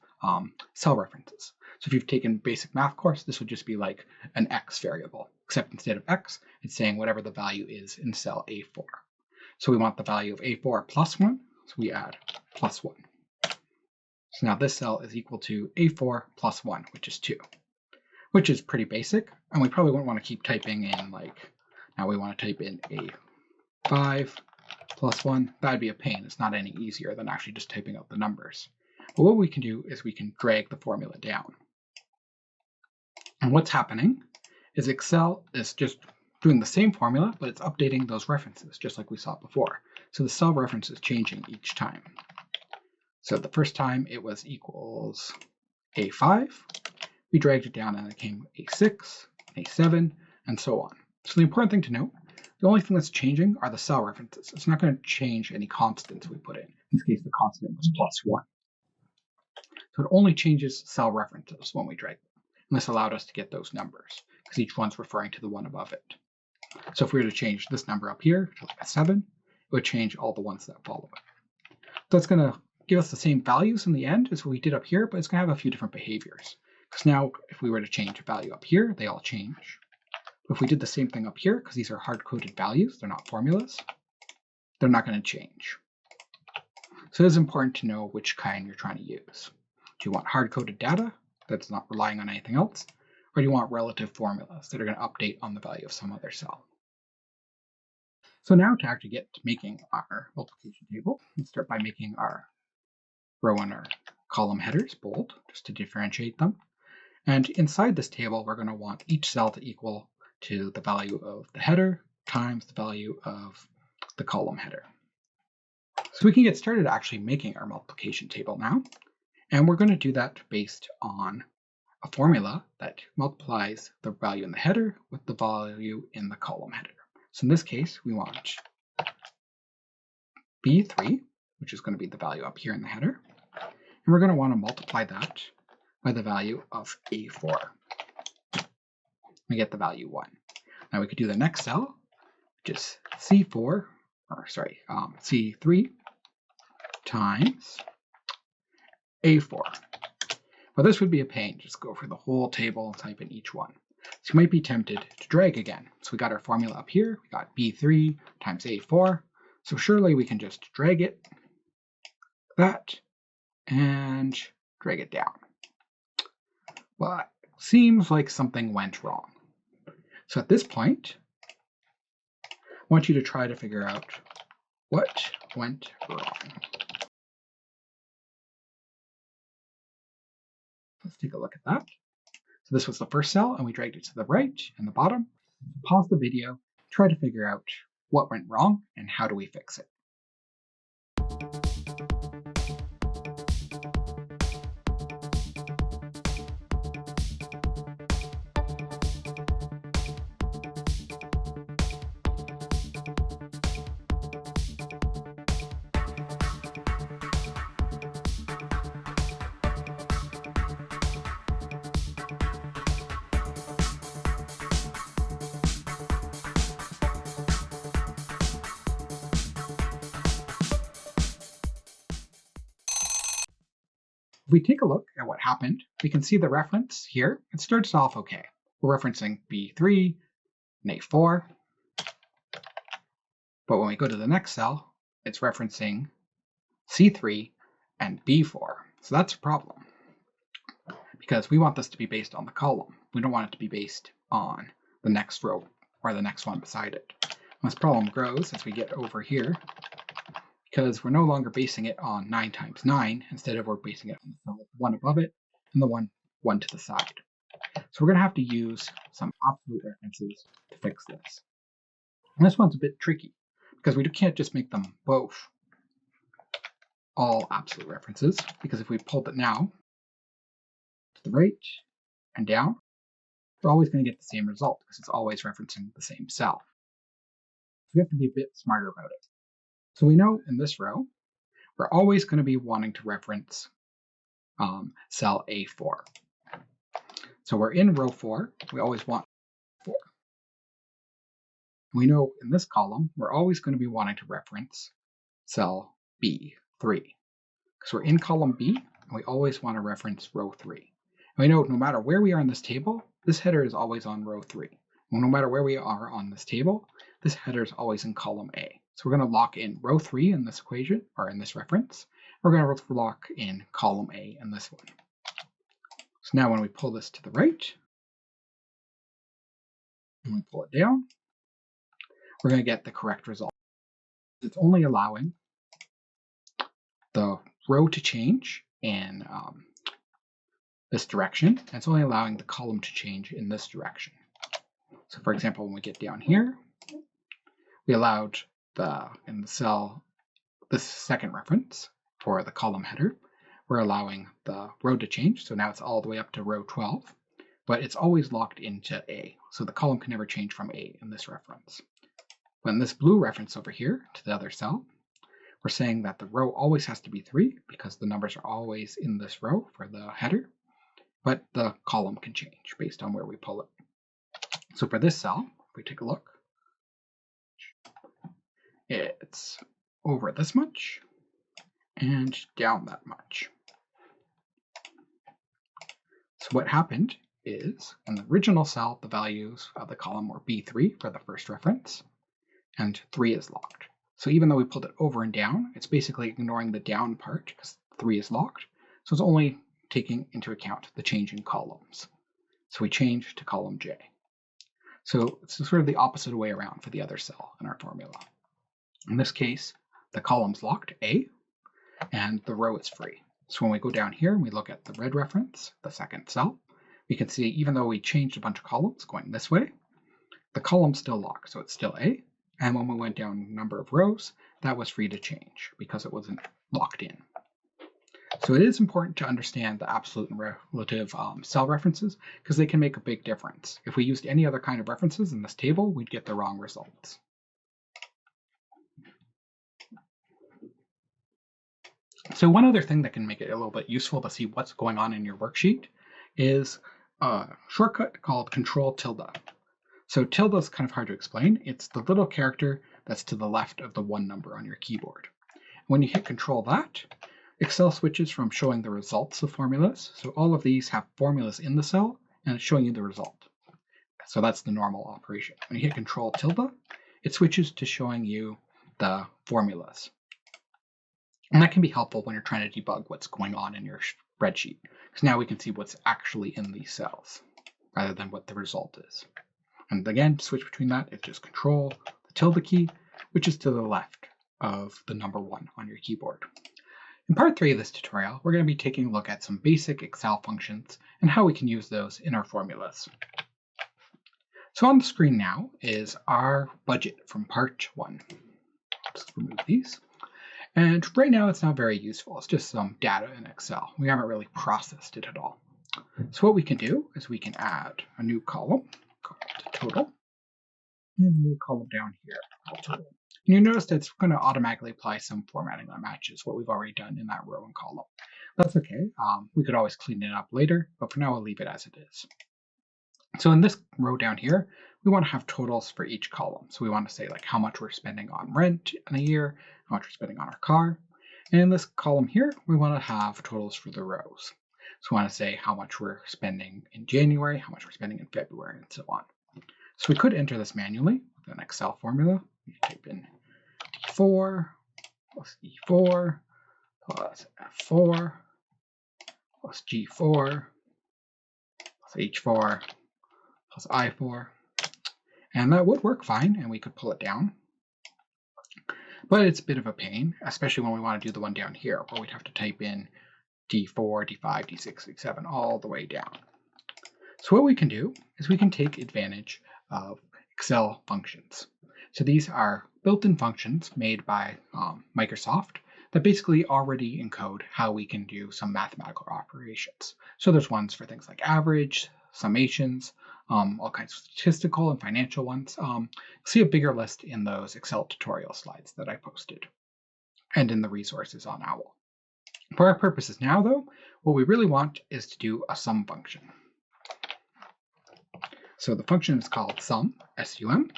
cell references. So if you've taken basic math course, this would just be like an x variable, except instead of x, it's saying whatever the value is in cell A4. So we want the value of A4 plus 1, so we add plus 1. So now this cell is equal to A4 plus 1, which is 2, which is pretty basic. And we probably wouldn't want to keep typing in like, now we want to type in A5 plus 1. That'd be a pain. It's not any easier than actually just typing out the numbers. But what we can do is we can drag the formula down. And what's happening is Excel is just doing the same formula, but it's updating those references, just like we saw before. So the cell reference is changing each time. So the first time it was equals A5, we dragged it down and it became A6, A7, and so on. So the important thing to note, the only thing that's changing are the cell references. It's not going to change any constants we put in. In this case, the constant was +1. So it only changes cell references when we drag them. And this allowed us to get those numbers, because each one's referring to the one above it. So if we were to change this number up here to like a 7, it would change all the ones that follow it. So it's going to give us the same values in the end as we did up here, but it's going to have a few different behaviors. Because now if we were to change a value up here, they all change. But if we did the same thing up here, because these are hard-coded values, they're not formulas, they're not going to change. So it is important to know which kind you're trying to use. Do you want hard-coded data that's not relying on anything else? Or do you want relative formulas that are going to update on the value of some other cell? So now to actually get to making our multiplication table, let's start by making our row and our column headers bold, just to differentiate them. And inside this table, we're going to want each cell to equal to the value of the header times the value of the column header. So we can get started actually making our multiplication table now. And we're going to do that based on a formula that multiplies the value in the header with the value in the column header. So in this case, we want B3, which is going to be the value up here in the header. And we're going to want to multiply that by the value of A4. We get the value 1. Now we could do the next cell, which is C3 times A4. Well, this would be a pain. Just go for the whole table and type in each one. So you might be tempted to drag again. So we got our formula up here. We got B3 times A4. So surely we can just drag it, that, and drag it down. But seems like something went wrong. So at this point, I want you to try to figure out what went wrong. Let's take a look at that. So this was the first cell, and we dragged it to the right and the bottom. Pause the video, try to figure out what went wrong and how do we fix it. If we take a look at what happened, we can see the reference here. It starts off okay. We're referencing B3 and A4. But when we go to the next cell, it's referencing C3 and B4. So that's a problem, because we want this to be based on the column. We don't want it to be based on the next row or the next one beside it. And this problem grows as we get over here, because we're no longer basing it on 9 times 9. Instead of we're basing it on the one above it and the one to the side. So we're going to have to use some absolute references to fix this. And this one's a bit tricky, because we can't just make them both all absolute references, because if we pulled it now to the right and down, we're always going to get the same result, because it's always referencing the same cell. So we have to be a bit smarter about it. So we know in this row, we're always going to be wanting to reference cell A4. So we're in row 4, we always want 4. We know in this column, we're always going to be wanting to reference cell B3. Because we're in column B, and we always want to reference row 3. And we know no matter where we are in this table, this header is always on row 3. And no matter where we are on this table, this header is always in column A. So we're going to lock in row 3 in this equation, or in this reference. We're going to lock in column A in this one. So now when we pull this to the right, and we pull it down, we're going to get the correct result. It's only allowing the row to change in this direction, and it's only allowing the column to change in this direction. So for example, when we get down here, we allowed in the cell, this second reference for the column header, we're allowing the row to change. So now it's all the way up to row 12, but it's always locked into A. So the column can never change from A in this reference. When this blue reference over here to the other cell, we're saying that the row always has to be 3 because the numbers are always in this row for the header, but the column can change based on where we pull it. So for this cell, if we take a look, it's over this much and down that much. So what happened is in the original cell, the values of the column were B3 for the first reference, and 3 is locked. So even though we pulled it over and down, it's basically ignoring the down part because 3 is locked. So it's only taking into account the change in columns. So we change to column J. So it's sort of the opposite way around for the other cell in our formula. In this case, the column's locked, A, and the row is free. So when we go down here and we look at the red reference, the second cell, we can see even though we changed a bunch of columns going this way, the column's still locked, so it's still A. And when we went down number of rows, that was free to change because it wasn't locked in. So it is important to understand the absolute and relative cell references because they can make a big difference. If we used any other kind of references in this table, we'd get the wrong results. So one other thing that can make it a little bit useful to see what's going on in your worksheet is a shortcut called Control tilde. So tilde is kind of hard to explain. It's the little character that's to the left of the 1 number on your keyboard. When you hit Control that, Excel switches from showing the results of formulas. So all of these have formulas in the cell, and it's showing you the result. So that's the normal operation. When you hit Control tilde, it switches to showing you the formulas. And that can be helpful when you're trying to debug what's going on in your spreadsheet, because now we can see what's actually in these cells rather than what the result is. And again, to switch between that, it's just Control the tilde key, which is to the left of the number 1 on your keyboard. In part 3 of this tutorial, we're going to be taking a look at some basic Excel functions and how we can use those in our formulas. So on the screen now is our budget from part 1. Let's remove these. And right now it's not very useful. It's just some data in Excel. We haven't really processed it at all. So what we can do is we can add a new column called total and a new column down here called total. And you notice that it's going to automatically apply some formatting that matches what we've already done in that row and column. That's okay. We could always clean it up later, but for now I'll leave it as it is. So in this row down here, we want to have totals for each column. So we want to say like how much we're spending on rent in a year, how much we're spending on our car. And in this column here, we want to have totals for the rows. So we want to say how much we're spending in January, how much we're spending in February, and so on. So we could enter this manually with an Excel formula. We type in D4 plus E4 plus F4 plus G4 plus H4 plus I4. And that would work fine, and we could pull it down. But it's a bit of a pain, especially when we want to do the one down here, where we'd have to type in D4, D5, D6, D7, all the way down. So what we can do is we can take advantage of Excel functions. So these are built-in functions made by Microsoft that basically already encode how we can do some mathematical operations. So there's ones for things like average, summations, all kinds of statistical and financial ones. See a bigger list in those Excel tutorial slides that I posted and in the resources on OWL. For our purposes now, though, what we really want is to do a sum function. So the function is called sum, S-U-M,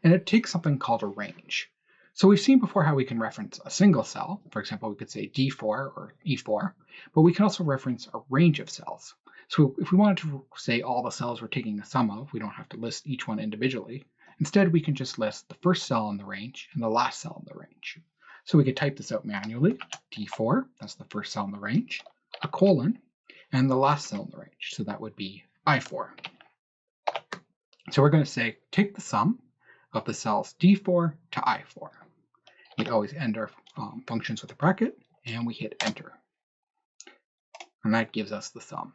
and it takes something called a range. So we've seen before how we can reference a single cell. For example, we could say D4 or E4, but we can also reference a range of cells. So if we wanted to say all the cells we're taking a sum of, we don't have to list each one individually. Instead, we can just list the first cell in the range and the last cell in the range. So we could type this out manually, D4, that's the first cell in the range, a colon, and the last cell in the range. So that would be I4. So we're going to say, take the sum of the cells D4 to I4. We always end our functions with a bracket, and we hit enter. And that gives us the sum.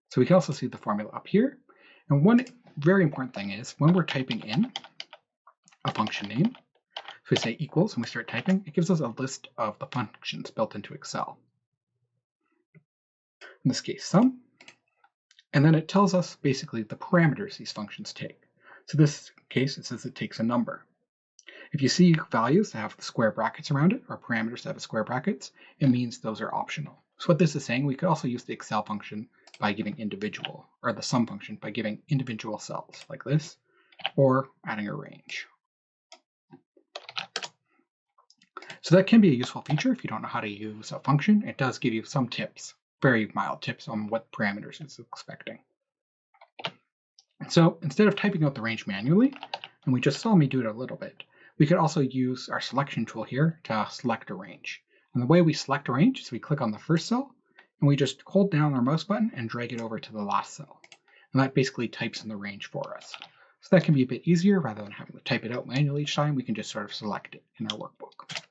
So we can also see the formula up here. And one very important thing is when we're typing in a function name, if we say equals and we start typing, it gives us a list of the functions built into Excel. In this case, sum. And then it tells us basically the parameters these functions take. So in this case, it says it takes a number. If you see values that have the square brackets around it, or parameters that have square brackets, it means those are optional. So what this is saying, we could also use the Excel function by giving individual, or the sum function by giving individual cells like this, or adding a range. So that can be a useful feature if you don't know how to use a function. It does give you some tips, very mild tips on what parameters it's expecting. So instead of typing out the range manually, and we just saw me do it a little bit, we could also use our selection tool here to select a range. And the way we select a range is we click on the first cell, and we just hold down our mouse button and drag it over to the last cell. And that basically types in the range for us. So that can be a bit easier. Rather than having to type it out manually each time, we can just sort of select it in our workbook.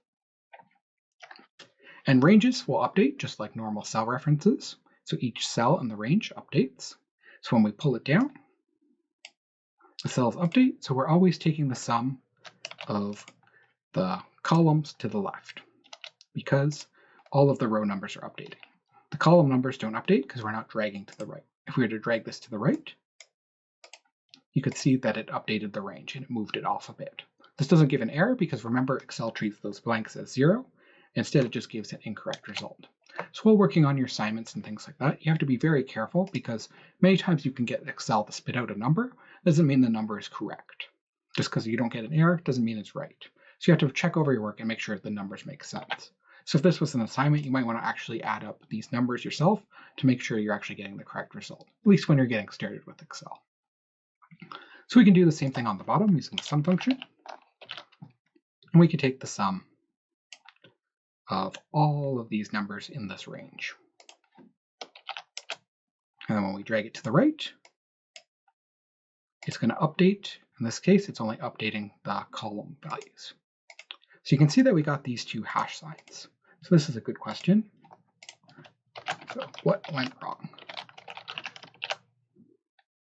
And ranges will update just like normal cell references. So each cell in the range updates. So when we pull it down, the cells update. So we're always taking the sum of the columns to the left because all of the row numbers are updating. The column numbers don't update because we're not dragging to the right. If we were to drag this to the right, you could see that it updated the range and it moved it off a bit. This doesn't give an error because remember, Excel treats those blanks as 0. Instead, it just gives an incorrect result. So while working on your assignments and things like that, you have to be very careful because many times you can get Excel to spit out a number. Doesn't mean the number is correct. Just because you don't get an error doesn't mean it's right. So you have to check over your work and make sure the numbers make sense. So if this was an assignment, you might want to actually add up these numbers yourself to make sure you're actually getting the correct result, at least when you're getting started with Excel. So we can do the same thing on the bottom using the sum function. And we can take the sum of all of these numbers in this range. And then when we drag it to the right, it's going to update. In this case, it's only updating the column values. So you can see that we got these two hash signs. So this is a good question. So what went wrong?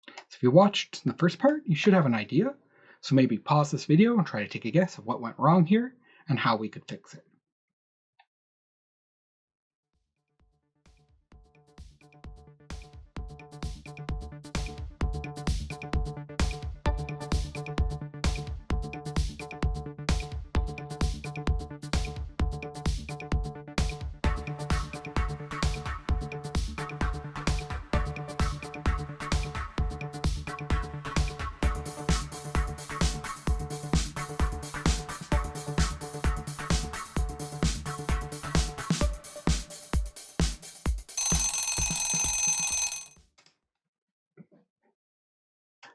So if you watched the first part, you should have an idea. So maybe pause this video and try to take a guess of what went wrong here and how we could fix it.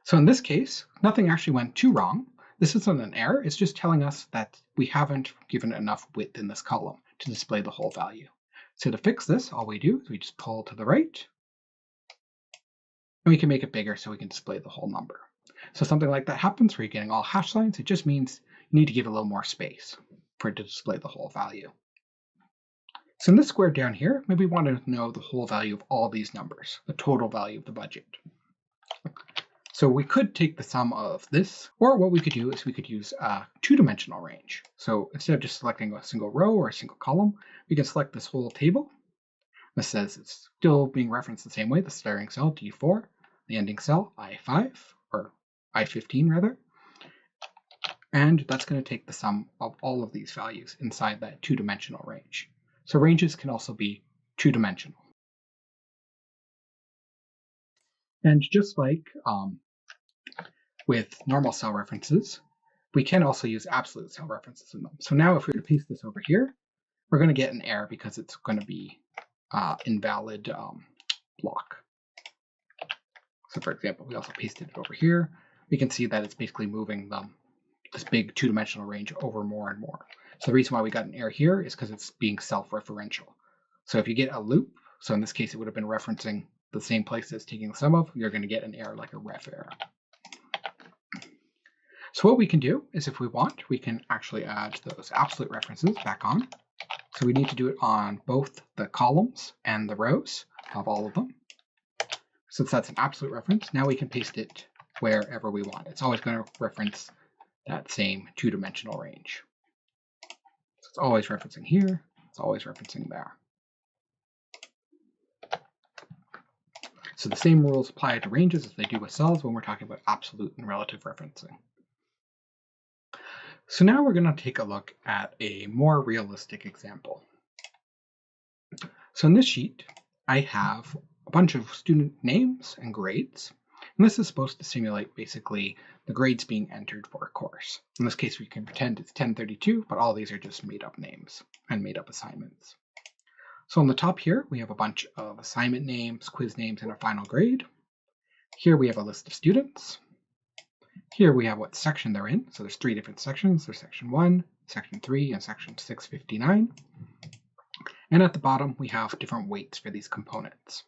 So in this case, nothing actually went too wrong. This isn't an error, it's just telling us that we haven't given enough width in this column to display the whole value. So to fix this, all we do is we just pull to the right, and we can make it bigger so we can display the whole number. So something like that happens where you're getting all hash signs, it just means you need to give a little more space for it to display the whole value. So in this square down here, maybe we want to know the whole value of all these numbers, the total value of the budget. So we could take the sum of this, or what we could do is we could use a two-dimensional range. So instead of just selecting a single row or a single column, we can select this whole table. This says it's still being referenced the same way, the starting cell D4, the ending cell I5, or I15 rather. And that's going to take the sum of all of these values inside that two-dimensional range. So ranges can also be two-dimensional. And just like with normal cell references, we can also use absolute cell references in them. So now if we were to paste this over here, we're going to get an error because it's going to be invalid block. So for example, we also pasted it over here. We can see that it's basically moving this big two-dimensional range over more and more. So the reason why we got an error here is because it's being self-referential. So if you get a loop, so in this case it would have been referencing the same place as taking the sum of, you're going to get an error like a ref error. So what we can do is if we want, we can actually add those absolute references back on. So we need to do it on both the columns and the rows of all of them. Since that's an absolute reference, now we can paste it wherever we want. It's always going to reference that same two-dimensional range. So it's always referencing here, it's always referencing there. So the same rules apply to ranges as they do with cells when we're talking about absolute and relative referencing. So now we're going to take a look at a more realistic example. So in this sheet, I have a bunch of student names and grades. And this is supposed to simulate basically the grades being entered for a course. In this case, we can pretend it's 1032, but all these are just made up names and made up assignments. So on the top here, we have a bunch of assignment names, quiz names, and a final grade. Here we have a list of students. Here we have what section they're in. So there's 3 different sections. There's section 1, section 3, and section 659. And at the bottom, we have different weights for these components.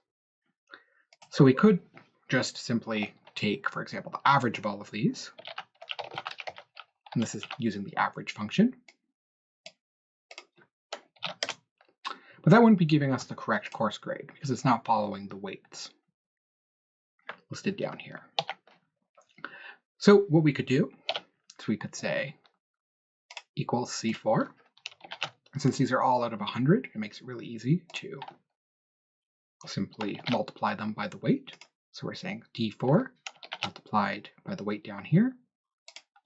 So we could just simply take, for example, the average of all of these. And this is using the average function. But that wouldn't be giving us the correct course grade because it's not following the weights listed down here. So what we could do is we could say equals C4. And since these are all out of 100, it makes it really easy to simply multiply them by the weight. So we're saying D4 multiplied by the weight down here,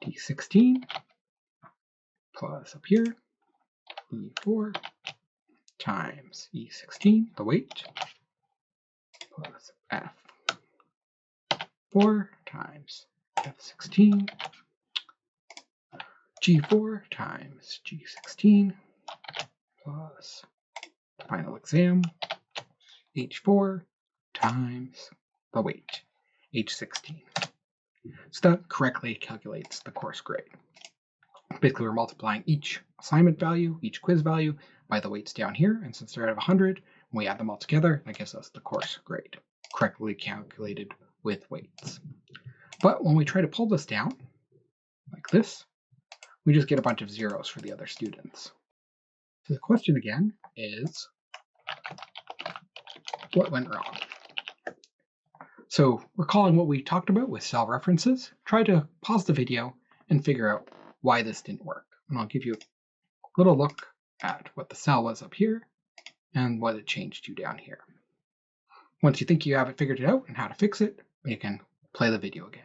D16 plus up here, E4 times E16, the weight, plus F4 times F16, G4 times G16, plus the final exam, H4 times the weight, H16. So that correctly calculates the course grade. Basically, we're multiplying each assignment value, each quiz value, by the weights down here, and since they're out of 100, when we add them all together, that gives us the course grade, correctly calculated with weights. But when we try to pull this down, like this, we just get a bunch of zeros for the other students. So the question again is, what went wrong? So recalling what we talked about with cell references, try to pause the video and figure out why this didn't work. And I'll give you a little look at what the cell was up here and what it changed to down here. Once you think you have it figured it out and how to fix it, you can play the video again.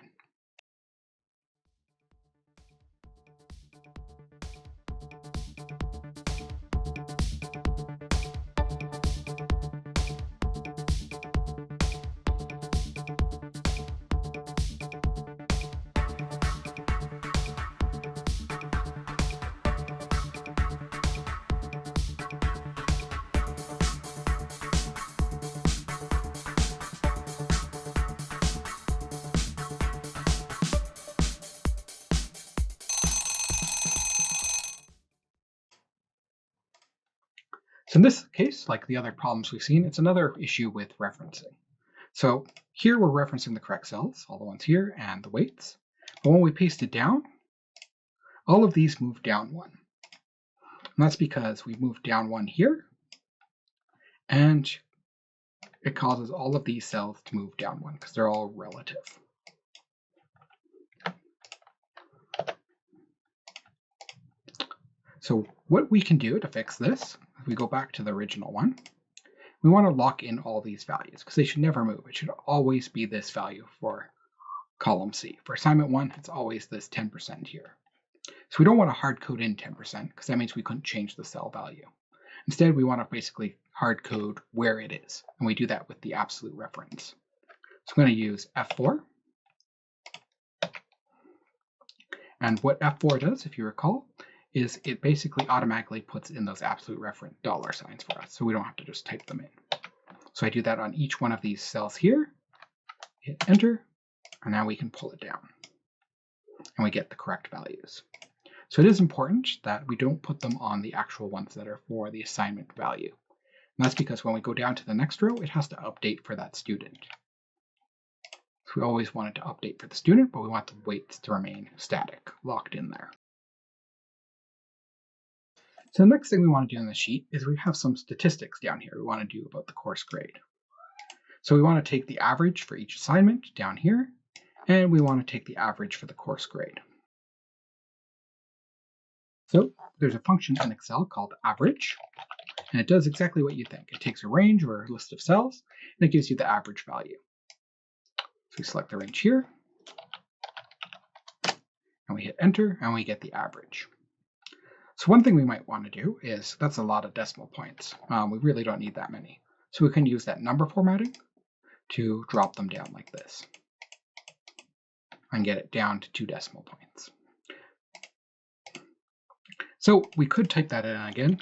So in this case, like the other problems we've seen, it's another issue with referencing. So here we're referencing the correct cells, all the ones here, and the weights. But when we paste it down, all of these move down 1. And that's because we've moved down 1 here, and it causes all of these cells to move down 1 because they're all relative. So what we can do to fix this, if we go back to the original one, we want to lock in all these values because they should never move. It should always be this value for column C. For assignment 1, it's always this 10% here. So we don't want to hard code in 10% because that means we couldn't change the cell value. Instead, we want to basically hard code where it is, and we do that with the absolute reference. So I'm going to use F4. And what F4 does, if you recall, is it basically automatically puts in those absolute reference $signs for us, so we don't have to just type them in. So I do that on each one of these cells here, hit enter, and now we can pull it down, and we get the correct values. So it is important that we don't put them on the actual ones that are for the assignment value. And that's because when we go down to the next row, it has to update for that student. So we always want it to update for the student, but we want the weights to remain static, locked in there. So the next thing we want to do in the sheet is we have some statistics down here we want to do about the course grade. So we want to take the average for each assignment down here, and we want to take the average for the course grade. So there's a function in Excel called average, and it does exactly what you think. It takes a range or a list of cells, and it gives you the average value. So we select the range here, and we hit enter, and we get the average. So one thing we might want to do is, that's a lot of decimal points. We really don't need that many. So we can use that number formatting to drop them down like this and get it down to 2 decimal points. So we could type that in again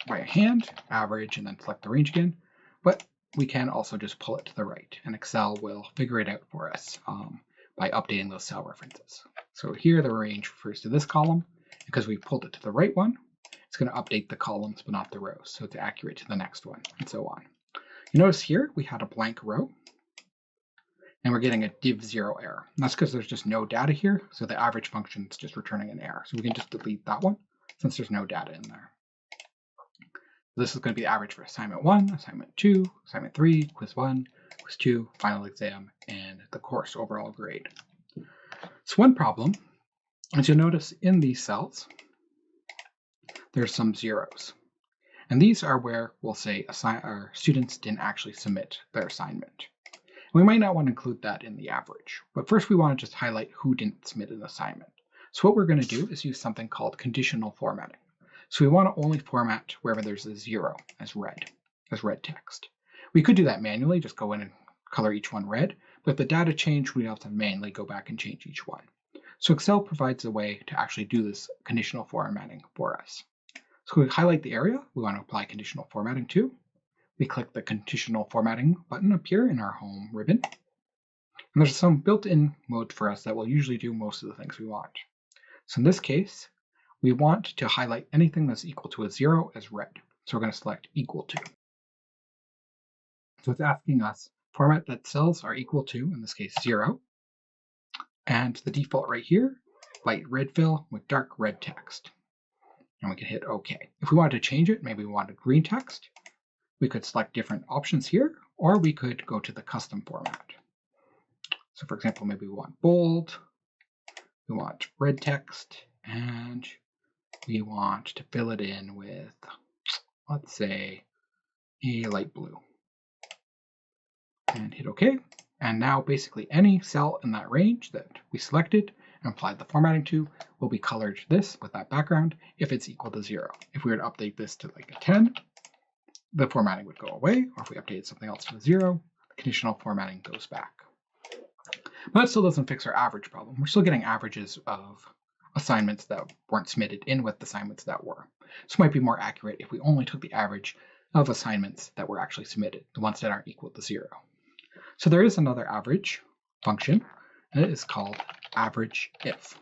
by hand, average, and then select the range again, but we can also just pull it to the right, and Excel will figure it out for us by updating those cell references. So here the range refers to this column. Because we pulled it to the right one, it's going to update the columns but not the rows, so it's accurate to the next one, and so on. You notice here we had a blank row, and we're getting a div0 error. And that's because there's just no data here, so the average function is just returning an error. So we can just delete that one since there's no data in there. This is going to be the average for assignment 1, assignment 2, assignment 3, quiz 1, quiz 2, final exam, and the course overall grade. So one problem, as you'll notice in these cells, there's some zeros. And these are where we'll say our students didn't actually submit their assignment. We might not want to include that in the average, but first we want to just highlight who didn't submit an assignment. So what we're going to do is use something called conditional formatting. So we want to only format wherever there's a 0 as red text. We could do that manually, just go in and color each one red, but if the data changed, we'd have to manually go back and change each one. So Excel provides a way to actually do this conditional formatting for us. So we highlight the area we want to apply conditional formatting to. We click the conditional formatting button up here in our home ribbon. And there's some built-in mode for us that will usually do most of the things we want. So in this case, we want to highlight anything that's equal to a 0 as red. So we're going to select equal to. So it's asking us format that cells are equal to, in this case, 0. And the default right here, light red fill with dark red text. And we can hit OK. If we wanted to change it, maybe we wanted green text, we could select different options here, or we could go to the custom format. So for example, maybe we want bold, we want red text, and we want to fill it in with, let's say, a light blue. And hit OK. And now basically any cell in that range that we selected and applied the formatting to will be colored this with that background if it's equal to 0. If we were to update this to like a 10, the formatting would go away, or if we updated something else to 0, the conditional formatting goes back. But that still doesn't fix our average problem. We're still getting averages of assignments that weren't submitted in with assignments that were. So it might be more accurate if we only took the average of assignments that were actually submitted, the ones that aren't equal to 0. So there is another average function, and it is called average if.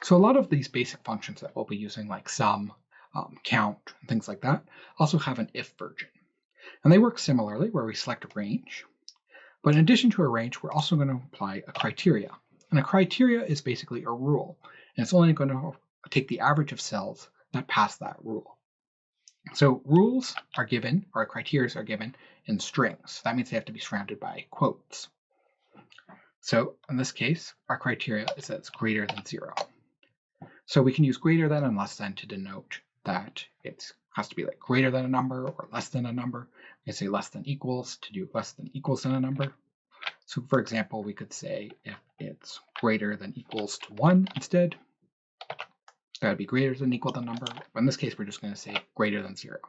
So a lot of these basic functions that we'll be using, like sum, count, and things like that, also have an if version. And they work similarly, where we select a range. But in addition to a range, we're also going to apply a criteria. And a criteria is basically a rule, and it's only going to take the average of cells that pass that rule. So rules are given, or criteria are given, in strings. That means they have to be surrounded by quotes. So in this case, our criteria is that it's greater than 0. So we can use greater than and less than to denote that it has to be like greater than a number or less than a number. We can say less than equals to do less than equals than a number. So for example, we could say if it's greater than equals to 1 instead, that would be greater than equal than number. But in this case, we're just going to say greater than 0.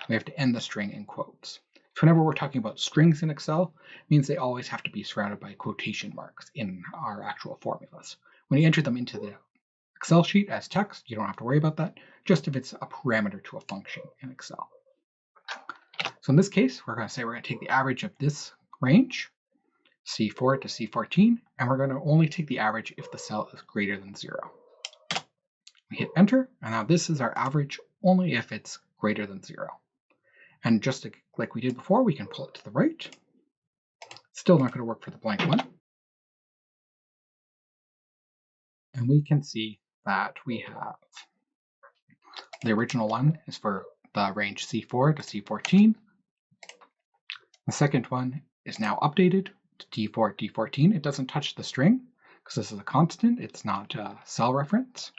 We have to end the string in quotes. So whenever we're talking about strings in Excel, it means they always have to be surrounded by quotation marks in our actual formulas. When you enter them into the Excel sheet as text, you don't have to worry about that, just if it's a parameter to a function in Excel. So in this case, we're going to say we're going to take the average of this range, C4 to C14, and we're going to only take the average if the cell is greater than 0. We hit enter, and now this is our average only if it's greater than 0. And just like we did before, we can pull it to the right. Still not going to work for the blank one. And we can see that we have the original one is for the range C4 to C14. The second one is now updated, D4, D14, it doesn't touch the string because this is a constant. It's not a cell reference.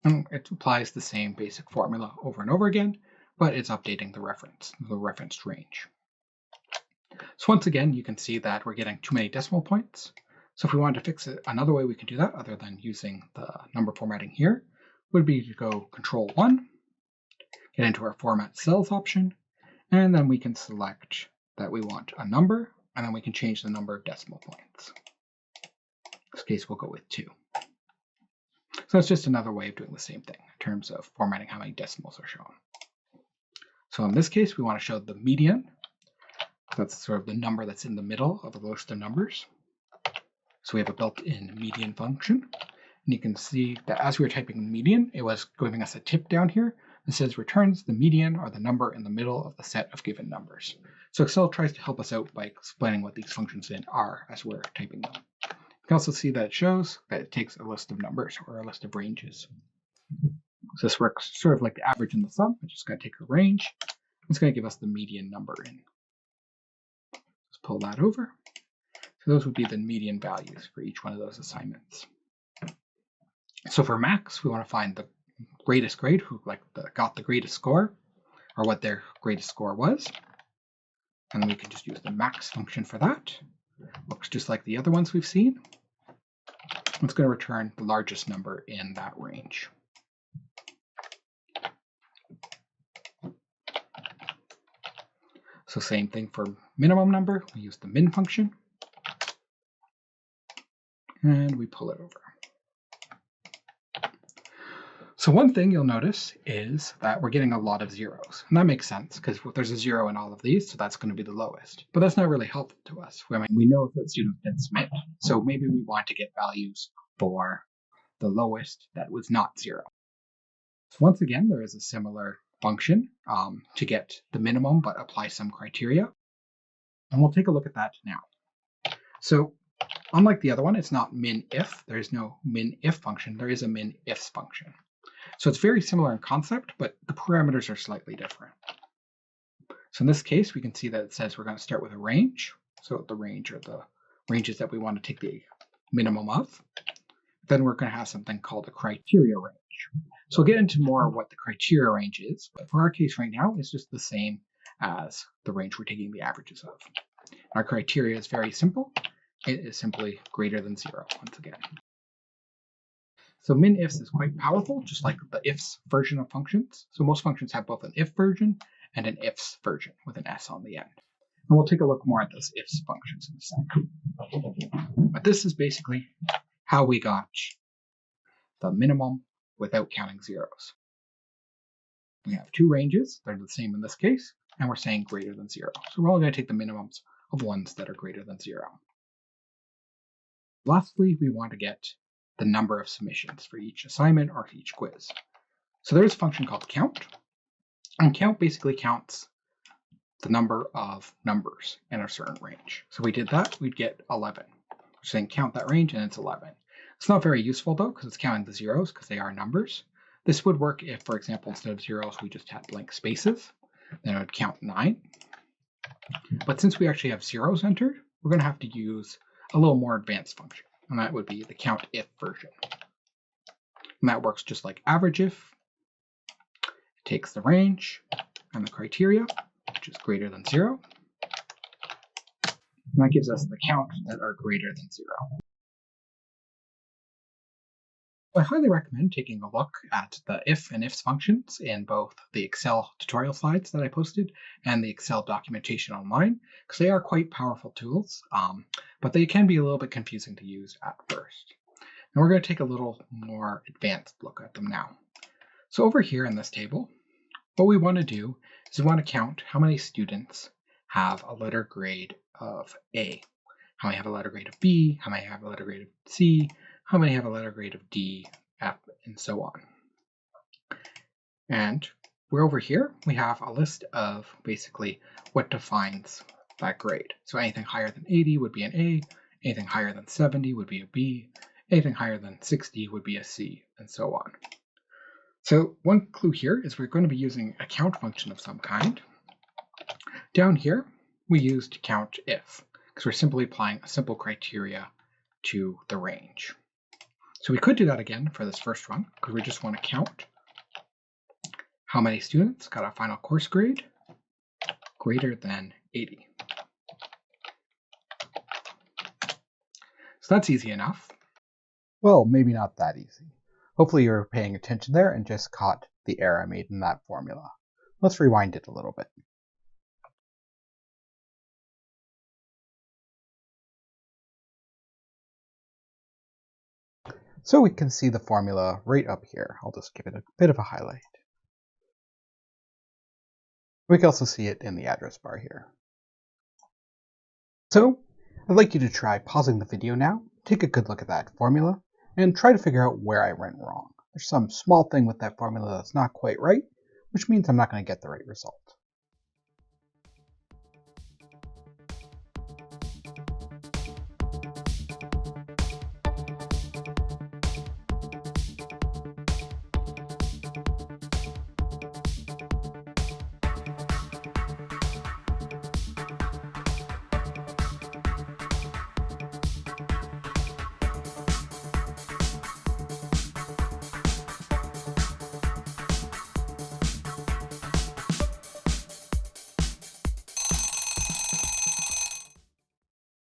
And it applies the same basic formula over and over again, but it's updating the referenced range. So once again, you can see that we're getting too many decimal points. So if we wanted to fix it, another way we could do that, other than using the number formatting here, would be to go Control-1, get into our Format Cells option, and then we can select that we want a number, and then we can change the number of decimal points. In this case, we'll go with 2. So that's just another way of doing the same thing in terms of formatting how many decimals are shown. So in this case, we want to show the median. That's sort of the number that's in the middle of the list of numbers. So we have a built-in median function. And you can see that as we were typing median, it was giving us a tip down here that says returns the median or the number in the middle of the set of given numbers. So Excel tries to help us out by explaining what these functions are as we're typing them. You can also see that it shows that it takes a list of numbers or a list of ranges. So this works sort of like the average and the sum. It's just going to take a range. It's going to give us the median number in. Let's pull that over. So those would be the median values for each one of those assignments. So for max, we want to find the greatest grade, who got the greatest score, or what their greatest score was. And then we can just use the max function for that. Looks just like the other ones we've seen. It's going to return the largest number in that range. So same thing for minimum number. We use the min function. And we pull it over. So one thing you'll notice is that we're getting a lot of zeros. And that makes sense because there's a 0 in all of these, so that's going to be the lowest. But that's not really helpful to us. I mean, we know that students didn't submit, so maybe we want to get values for the lowest that was not 0. So once again, there is a similar function to get the minimum, but apply some criteria. And we'll take a look at that now. So unlike the other one, it's not min-if. There is no min-if function. There is a min-ifs function. So it's very similar in concept, but the parameters are slightly different. So in this case, we can see that it says we're going to start with a range. So the range are the ranges that we want to take the minimum of. Then we're going to have something called a criteria range. So we'll get into more of what the criteria range is, but for our case right now, it's just the same as the range we're taking the averages of. Our criteria is very simple. It is simply greater than 0 once again. So min-ifs is quite powerful, just like the ifs version of functions. So most functions have both an if version and an ifs version with an s on the end. And we'll take a look more at those ifs functions in a second. But this is basically how we got the minimum without counting zeros. We have 2 ranges, they're the same in this case, and we're saying greater than 0. So we're only going to take the minimums of ones that are greater than 0. Lastly, we want to get the number of submissions for each assignment or each quiz. So there's a function called count, and count basically counts the number of numbers in a certain range. So if we did that, we'd get 11. We're saying count that range, and it's 11. It's not very useful though, because it's counting the zeros, because they are numbers. This would work if, for example, instead of zeros, we just had blank spaces. Then it would count 9. But since we actually have zeros entered, we're going to have to use a little more advanced function, and that would be the count if version. And that works just like average if. It takes the range and the criteria, which is greater than 0. And that gives us the count that are greater than 0. I highly recommend taking a look at the if and ifs functions in both the Excel tutorial slides that I posted and the Excel documentation online, because they are quite powerful tools, but they can be a little bit confusing to use at first. And we're going to take a little more advanced look at them now. So over here in this table, what we want to do is we want to count how many students have a letter grade of A, how many have a letter grade of B, how many have a letter grade of C, how many have a letter grade of D, F, and so on. And we're over here, we have a list of basically what defines that grade. So anything higher than 80 would be an A, anything higher than 70 would be a B, anything higher than 60 would be a C, and so on. So one clue here is we're going to be using a count function of some kind. Down here, we used count if, because we're simply applying a simple criteria to the range. So we could do that again for this first one, because we just want to count how many students got a final course grade greater than 80. So that's easy enough. Well, maybe not that easy. Hopefully you were paying attention there and just caught the error I made in that formula. Let's rewind it a little bit. So we can see the formula right up here. I'll just give it a bit of a highlight. We can also see it in the address bar here. So I'd like you to try pausing the video now, take a good look at that formula, and try to figure out where I went wrong. There's some small thing with that formula that's not quite right, which means I'm not going to get the right result.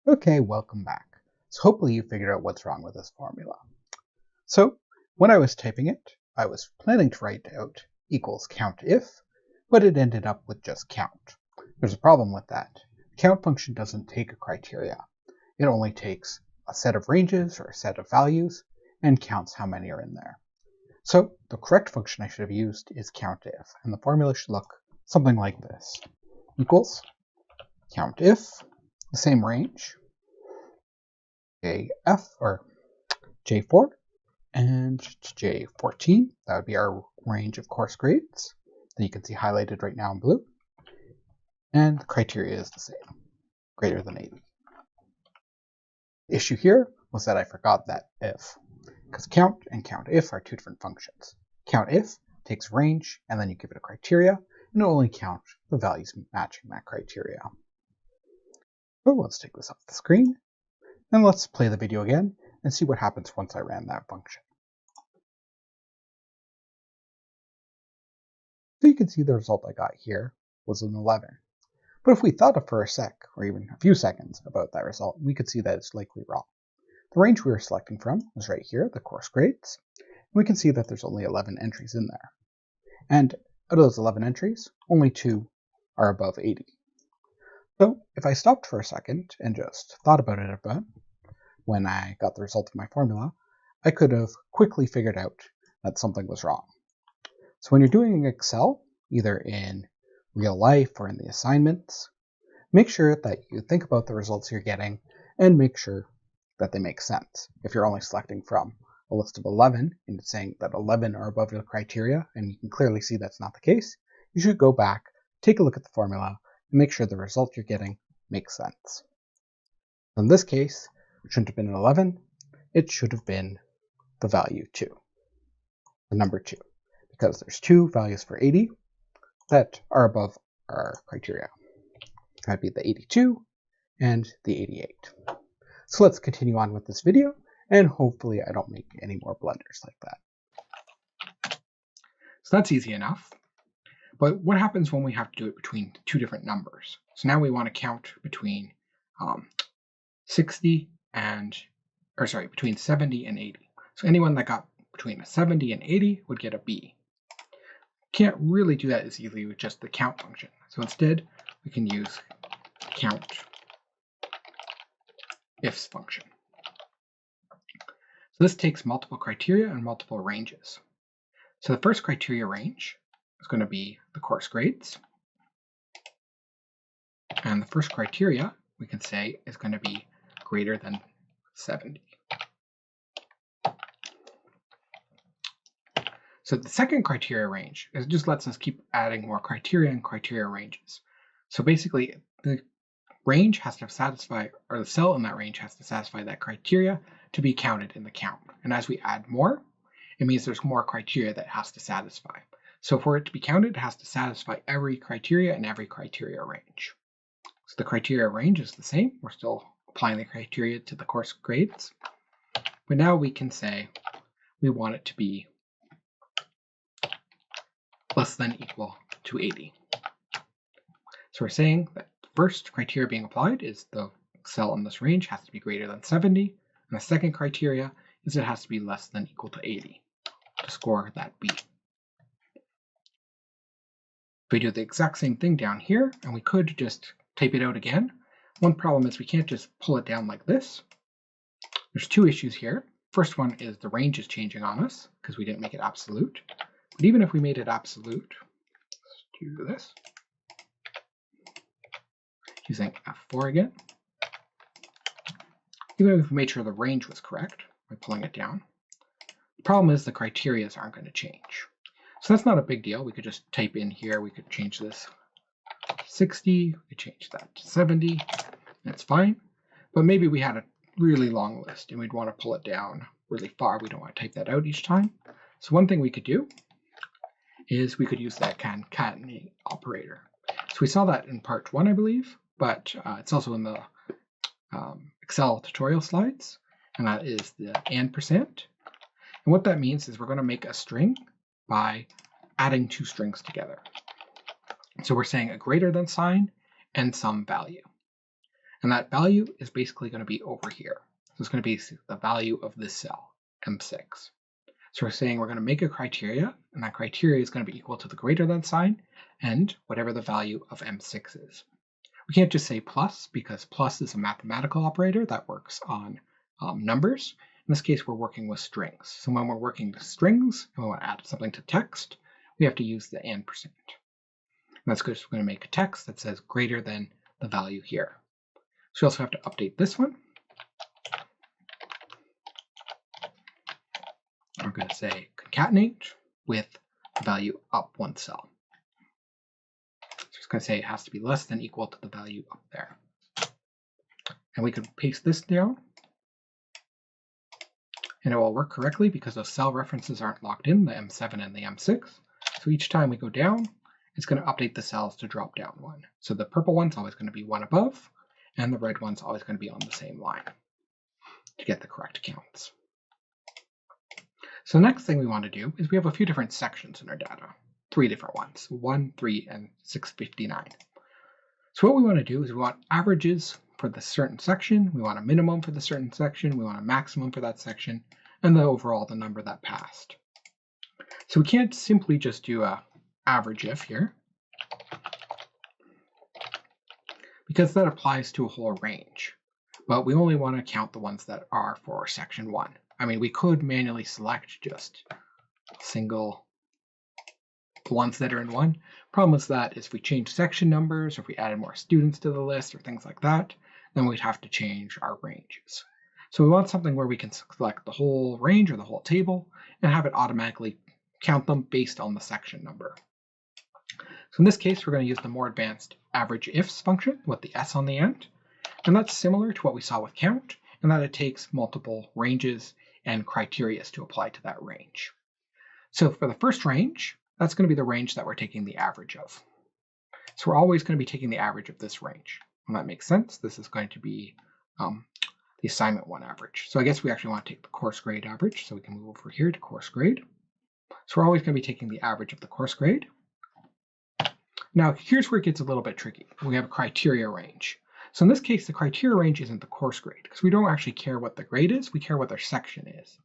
Okay, welcome back. So hopefully you figured out what's wrong with this formula. So when I was typing it, I was planning to write out equals count if, but it ended up with just count. There's a problem with that. The count function doesn't take a criteria. It only takes a set of ranges or a set of values and counts how many are in there. So the correct function I should have used is count if, and the formula should look something like this. Equals count if, the same range, JF or J4 and J14. That would be our range of course grades that you can see highlighted right now in blue. And the criteria is the same, greater than 80. The issue here was that I forgot that if, because count and count if are two different functions. Count if takes range and then you give it a criteria, and it will only count the values matching that criteria. So let's take this off the screen, and let's play the video again and see what happens once I ran that function. So you can see the result I got here was an 11. But if we thought for a sec, or even a few seconds, about that result, we could see that it's likely wrong. The range we were selecting from was right here, the course grades. And we can see that there's only 11 entries in there. And out of those 11 entries, only 2 are above 80. So if I stopped for a second and just thought about it a bit, when I got the result of my formula, I could have quickly figured out that something was wrong. So when you're doing in Excel, either in real life or in the assignments, make sure that you think about the results you're getting and make sure that they make sense. If you're only selecting from a list of 11 and saying that 11 are above the criteria and you can clearly see that's not the case, you should go back, take a look at the formula, and make sure the result you're getting makes sense. In this case, it shouldn't have been an 11, it should have been the value 2, the number 2, because there's 2 values for 80 that are above our criteria. That'd be the 82 and the 88. So let's continue on with this video, and hopefully I don't make any more blunders like that. So that's easy enough. But what happens when we have to do it between two different numbers? So now we want to count between between 70 and 80. So anyone that got between a 70 and 80 would get a B. Can't really do that as easily with just the count function. So instead, we can use count ifs function. So this takes multiple criteria and multiple ranges. So the first criteria range is going to be the course grades. And the first criteria, we can say, is going to be greater than 70. So the second criteria range, it just lets us keep adding more criteria and criteria ranges. So basically, the range has to satisfy, or the cell in that range has to satisfy that criteria to be counted in the count. And as we add more, it means there's more criteria that has to satisfy. So for it to be counted, it has to satisfy every criteria and every criteria range. So the criteria range is the same. We're still applying the criteria to the course grades. But now we can say we want it to be less than equal to 80. So we're saying that the first criteria being applied is the cell in this range has to be greater than 70, and the second criteria is it has to be less than equal to 80 to score that B. We do the exact same thing down here, and we could just type it out again. One problem is we can't just pull it down like this. There's two issues here. First one is the range is changing on us because we didn't make it absolute. But even if we made it absolute, let's do this. Using F4 again. Even if we made sure the range was correct by pulling it down, the problem is the criteria aren't going to change. So that's not a big deal. We could just type in here, we could change this to 60, we could change that to 70, that's fine. But maybe we had a really long list and we'd want to pull it down really far. We don't want to type that out each time. So one thing we could do is we could use that concatenate operator. So we saw that in part 1, I believe, but it's also in the Excel tutorial slides, and that is the %. And what that means is we're going to make a string by adding two strings together. So we're saying a greater than sign and some value. And that value is basically going to be over here. So it's going to be the value of this cell, M6. So we're saying we're going to make a criteria, and that criteria is going to be equal to the greater than sign and whatever the value of M6 is. We can't just say plus, because plus is a mathematical operator that works on numbers. In this case, we're working with strings. So when we're working with strings and we want to add something to text, we have to use the and %. And that's because we're going to make a text that says greater than the value here. So we also have to update this one. We're going to say concatenate with the value up one cell. So it's going to say it has to be less than equal to the value up there. And we could paste this down, and it will work correctly because those cell references aren't locked in, the M7 and the M6. So each time we go down, it's going to update the cells to drop down one. So the purple one's always going to be one above, and the red one's always going to be on the same line to get the correct counts. So the next thing we want to do is we have a few different sections in our data, 3 different ones, 1, 3, and 659. So what we want to do is we want averages for the certain section, we want a minimum for the certain section, we want a maximum for that section, and then overall the number that passed. So we can't simply just do a average if here, because that applies to a whole range. But we only want to count the ones that are for section 1. I mean, we could manually select just single ones that are in 1. Problem with that is if we change section numbers, or if we added more students to the list or things like that, then we'd have to change our ranges. So we want something where we can select the whole range or the whole table and have it automatically count them based on the section number. So in this case, we're going to use the more advanced average ifs function with the s on the end. And that's similar to what we saw with count, in that it takes multiple ranges and criteria to apply to that range. So for the first range, that's going to be the range that we're taking the average of. So we're always going to be taking the average of this range. And that makes sense. This is going to be the assignment 1 average. So I guess we actually want to take the course grade average. So we can move over here to course grade. So we're always going to be taking the average of the course grade. Now here's where it gets a little bit tricky. We have a criteria range. So in this case, the criteria range isn't the course grade, because we don't actually care what the grade is, we care what their section is.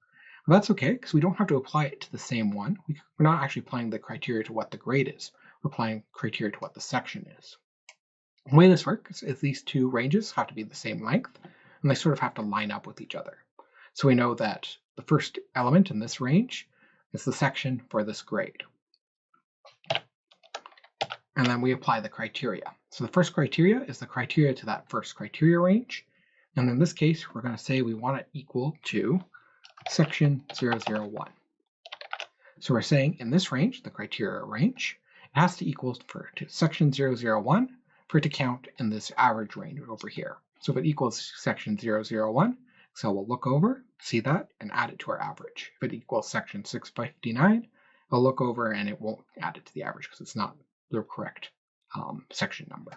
Well, that's okay, because we don't have to apply it to the same one. We're not actually applying the criteria to what the grade is. We're applying criteria to what the section is. The way this works is these two ranges have to be the same length, and they sort of have to line up with each other. So we know that the first element in this range is the section for this grade. And then we apply the criteria. So the first criteria is the criteria to that first criteria range. And in this case, we're going to say we want it equal to section 001. So we're saying in this range, the criteria range, it has to equal to section 001 for it to count in this average range over here. So if it equals section 001, Excel will look over, see that, and add it to our average. If it equals section 659, it'll look over and it won't add it to the average because it's not the correct section number.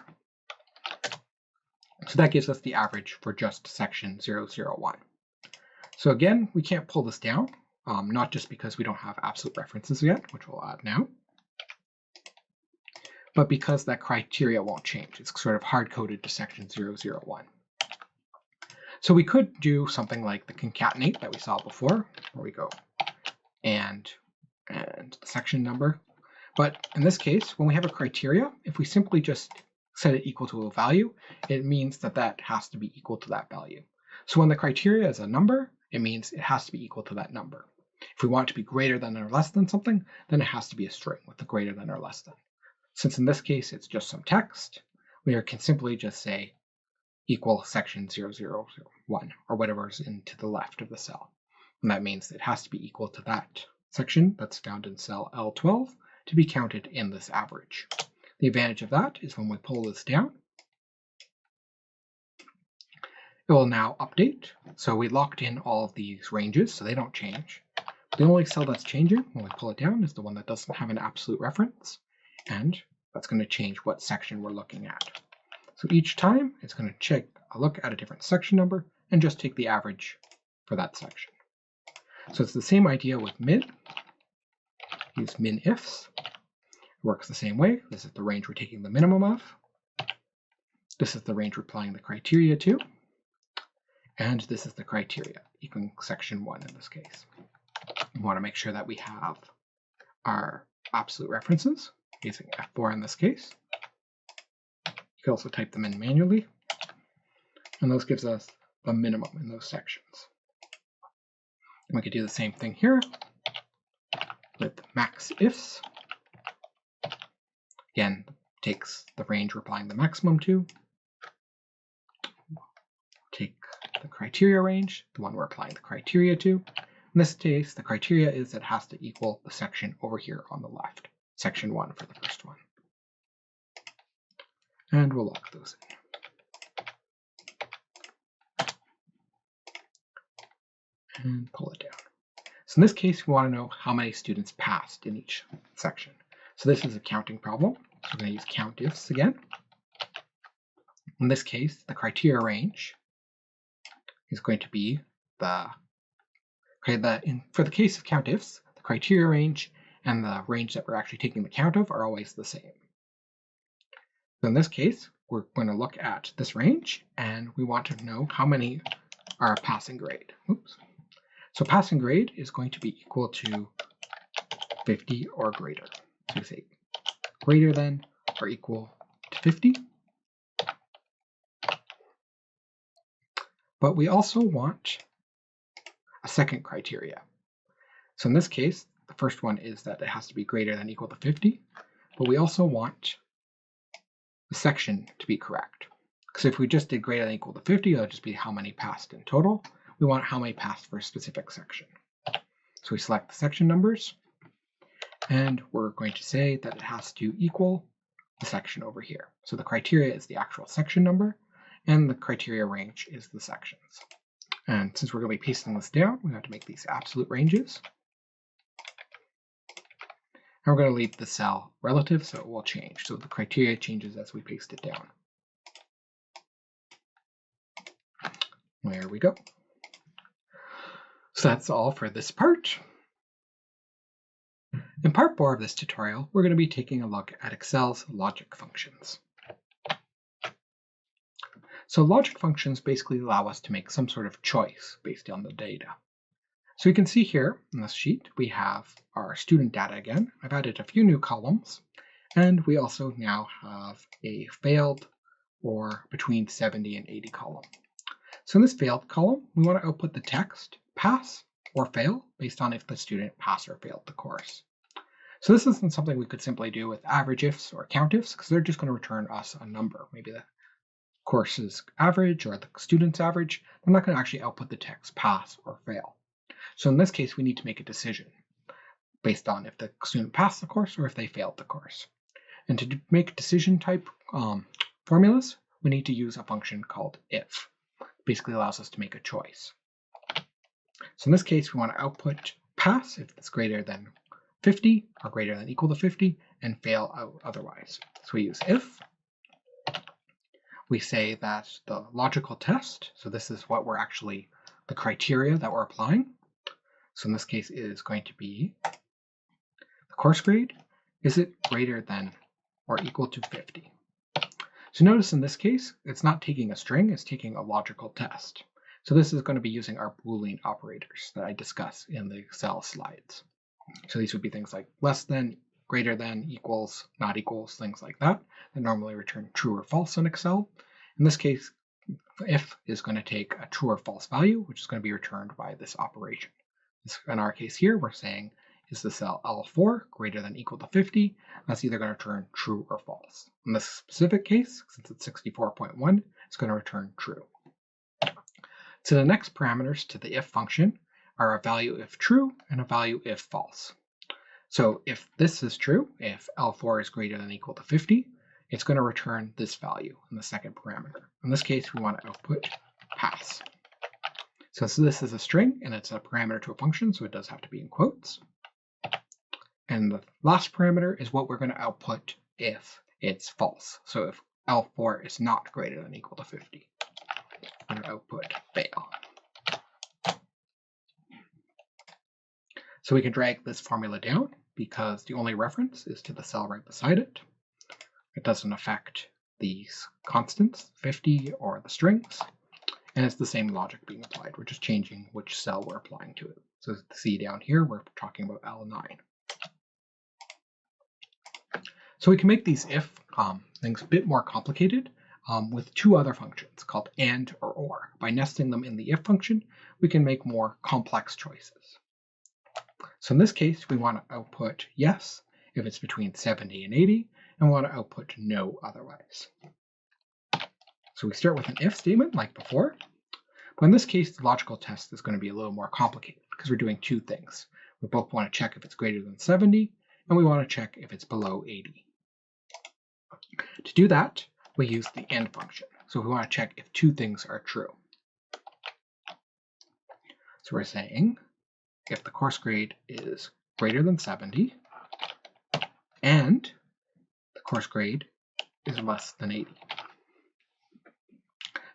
So that gives us the average for just section 001. So again, we can't pull this down, not just because we don't have absolute references yet, which we'll add now, but because that criteria won't change. It's sort of hard-coded to section 001. So we could do something like the concatenate that we saw before, where we go and the section number. But in this case, when we have a criteria, if we simply just set it equal to a value, it means that that has to be equal to that value. So when the criteria is a number, it means it has to be equal to that number. If we want it to be greater than or less than something, then it has to be a string with the greater than or less than. Since in this case it's just some text, we can simply just say equal section 001 or whatever is to the left of the cell. And that means it has to be equal to that section that's found in cell L12 to be counted in this average. The advantage of that is when we pull this down, it will now update. So we locked in all of these ranges so they don't change. The only cell that's changing when we pull it down is the one that doesn't have an absolute reference, and that's going to change what section we're looking at. So each time it's going to take a look at a different section number and just take the average for that section. So it's the same idea with min. Use min ifs. It works the same way. This is the range we're taking the minimum of. This is the range we're applying the criteria to. And this is the criteria, equaling section 1 in this case. We want to make sure that we have our absolute references, using F4 in this case. You can also type them in manually. And those gives us the minimum in those sections. And we could do the same thing here with max ifs. Again, takes the range we're applying the maximum to. Take the criteria range, the one we're applying the criteria to. In this case, the criteria is that it has to equal the section over here on the left, section 1 for the first one. And we'll lock those in. And pull it down. So in this case, we want to know how many students passed in each section. So this is a counting problem. So we're going to use count ifs again. In this case, the criteria range is going to be for the case of count ifs, the criteria range and the range that we're actually taking the count of are always the same. So in this case, we're going to look at this range and we want to know how many are passing grade. Oops. So passing grade is going to be equal to 50 or greater. So we say greater than or equal to 50. But we also want a second criteria. So in this case, the first one is that it has to be greater than or equal to 50, but we also want the section to be correct. Because if we just did greater than or equal to 50, that would just be how many passed in total. We want how many passed for a specific section. So we select the section numbers, and we're going to say that it has to equal the section over here. So the criteria is the actual section number, and the criteria range is the sections. And since we're going to be pasting this down, we have to make these absolute ranges. And we're going to leave the cell relative, so it will change. So the criteria changes as we paste it down. There we go. So that's all for this part. In part 4 of this tutorial, we're going to be taking a look at Excel's logic functions. So logic functions basically allow us to make some sort of choice based on the data. So you can see here in this sheet, we have our student data again. I've added a few new columns, and we also now have a failed or between 70 and 80 column. So in this failed column, we want to output the text pass or fail based on if the student passed or failed the course. So this isn't something we could simply do with average ifs or count ifs, because they're just going to return us a number, maybe the course's average or the student's average. They're not going to actually output the text pass or fail. So in this case, we need to make a decision based on if the student passed the course or if they failed the course. And to make decision type formulas, we need to use a function called if. It basically allows us to make a choice. So in this case, we want to output pass if it's greater than 50 or greater than or equal to 50, and fail out otherwise. So we use if. we say that the logical test, so this is what we're actually, the criteria that we're applying. So in this case, it is going to be the course grade. Is it greater than or equal to 50? So notice in this case, it's not taking a string, it's taking a logical test. So this is going to be using our Boolean operators that I discuss in the Excel slides. So these would be things like less than, greater than, equals, not equals, things like that normally return true or false in Excel. In this case, if is going to take a true or false value, which is going to be returned by this operation. In our case here, we're saying, is the cell L4 greater than or equal to 50? That's either going to return true or false. In this specific case, since it's 64.1, it's going to return true. So the next parameters to the if function are a value if true and a value if false. So if this is true, if L4 is greater than or equal to 50, it's going to return this value in the second parameter. In this case, we want to output pass. So this is a string, and it's a parameter to a function, so it does have to be in quotes. And the last parameter is what we're going to output if it's false. So if L4 is not greater than or equal to 50, we're going to output fail. So we can drag this formula down because the only reference is to the cell right beside it. It doesn't affect these constants, 50 or the strings, and it's the same logic being applied. We're just changing which cell we're applying to it. So see down here, we're talking about L9. So we can make these if things a bit more complicated with two other functions called and or. By nesting them in the if function, we can make more complex choices. So in this case, we want to output yes if it's between 70 and 80, and we want to output no otherwise. So we start with an if statement like before, but in this case, the logical test is going to be a little more complicated because we're doing two things. We both want to check if it's greater than 70, and we want to check if it's below 80. To do that, we use the AND function. So we want to check if two things are true. So we're saying if the course grade is greater than 70 and the course grade is less than 80.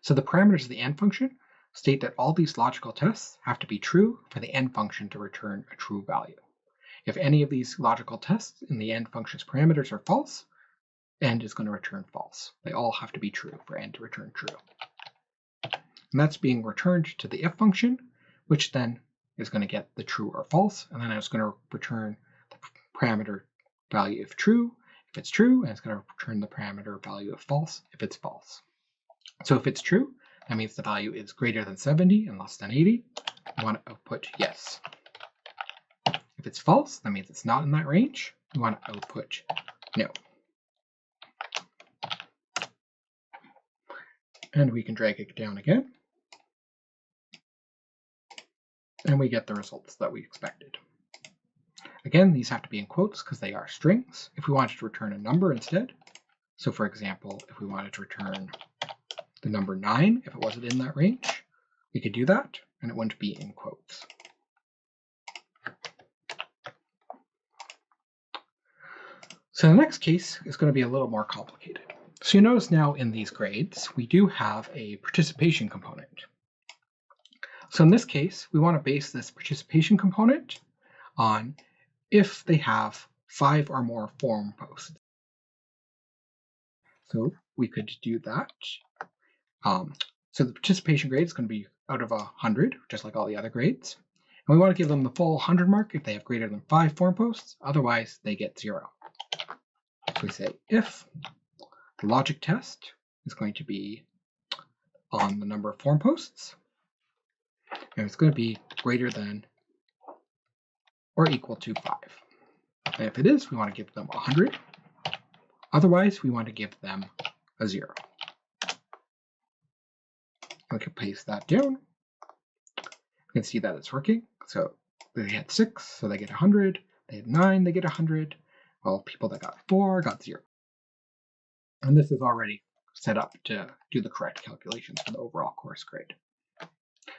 So the parameters of the AND function state that all these logical tests have to be true for the AND function to return a true value. If any of these logical tests in the AND function's parameters are false, AND is going to return false. They all have to be true for AND to return true. And that's being returned to the if function, which then is going to get the true or false, and then it's going to return the parameter value if it's true, and it's going to return the parameter value if false, if it's false. So if it's true, that means the value is greater than 70 and less than 80. We want to output yes. If it's false, that means it's not in that range. We want to output no. And we can drag it down again. And we get the results that we expected. Again, these have to be in quotes because they are strings. If we wanted to return a number instead, so for example, if we wanted to return the number 9, if it wasn't in that range, we could do that, and it wouldn't be in quotes. So the next case is going to be a little more complicated. So you notice now in these grades, we do have a participation component. So in this case, we want to base this participation component on if they have 5 or more forum posts. So we could do that. So the participation grade is going to be out of 100, just like all the other grades. And we want to give them the full 100 mark if they have greater than 5 forum posts. Otherwise, they get 0. So we say if the logic test is going to be on the number of forum posts, and it's going to be greater than or equal to 5. And if it is, we want to give them 100. Otherwise, we want to give them a 0. We can paste that down. You can see that it's working. So they had 6, so they get 100. They had 9, they get 100. Well, people that got 4 got 0. And this is already set up to do the correct calculations for the overall course grade.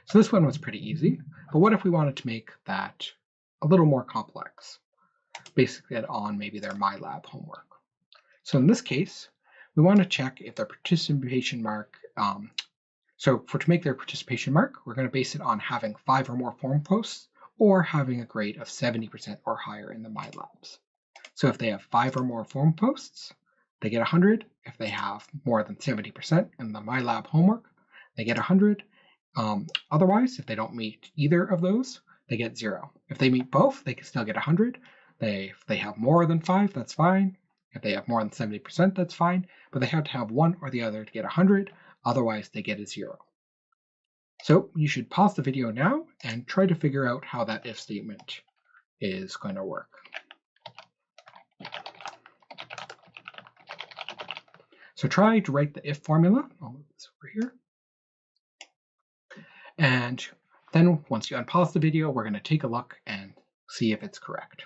So this one was pretty easy, but what if we wanted to make that a little more complex? Basically on maybe their MyLab homework. So in this case, we want to check if their participation mark, to make their participation mark, we're going to base it on having 5 or more forum posts or having a grade of 70% or higher in the MyLabs. So if they have 5 or more forum posts, they get 100. If they have more than 70% in the MyLab homework, they get 100. Otherwise, if they don't meet either of those, they get 0. If they meet both, they can still get 100. If they have more than 5, that's fine. If they have more than 70%, that's fine. But they have to have one or the other to get 100. Otherwise, they get a 0. So you should pause the video now and try to figure out how that if statement is going to work. So try to write the if formula. I'll move this over here. And then once you unpause the video, we're going to take a look and see if it's correct.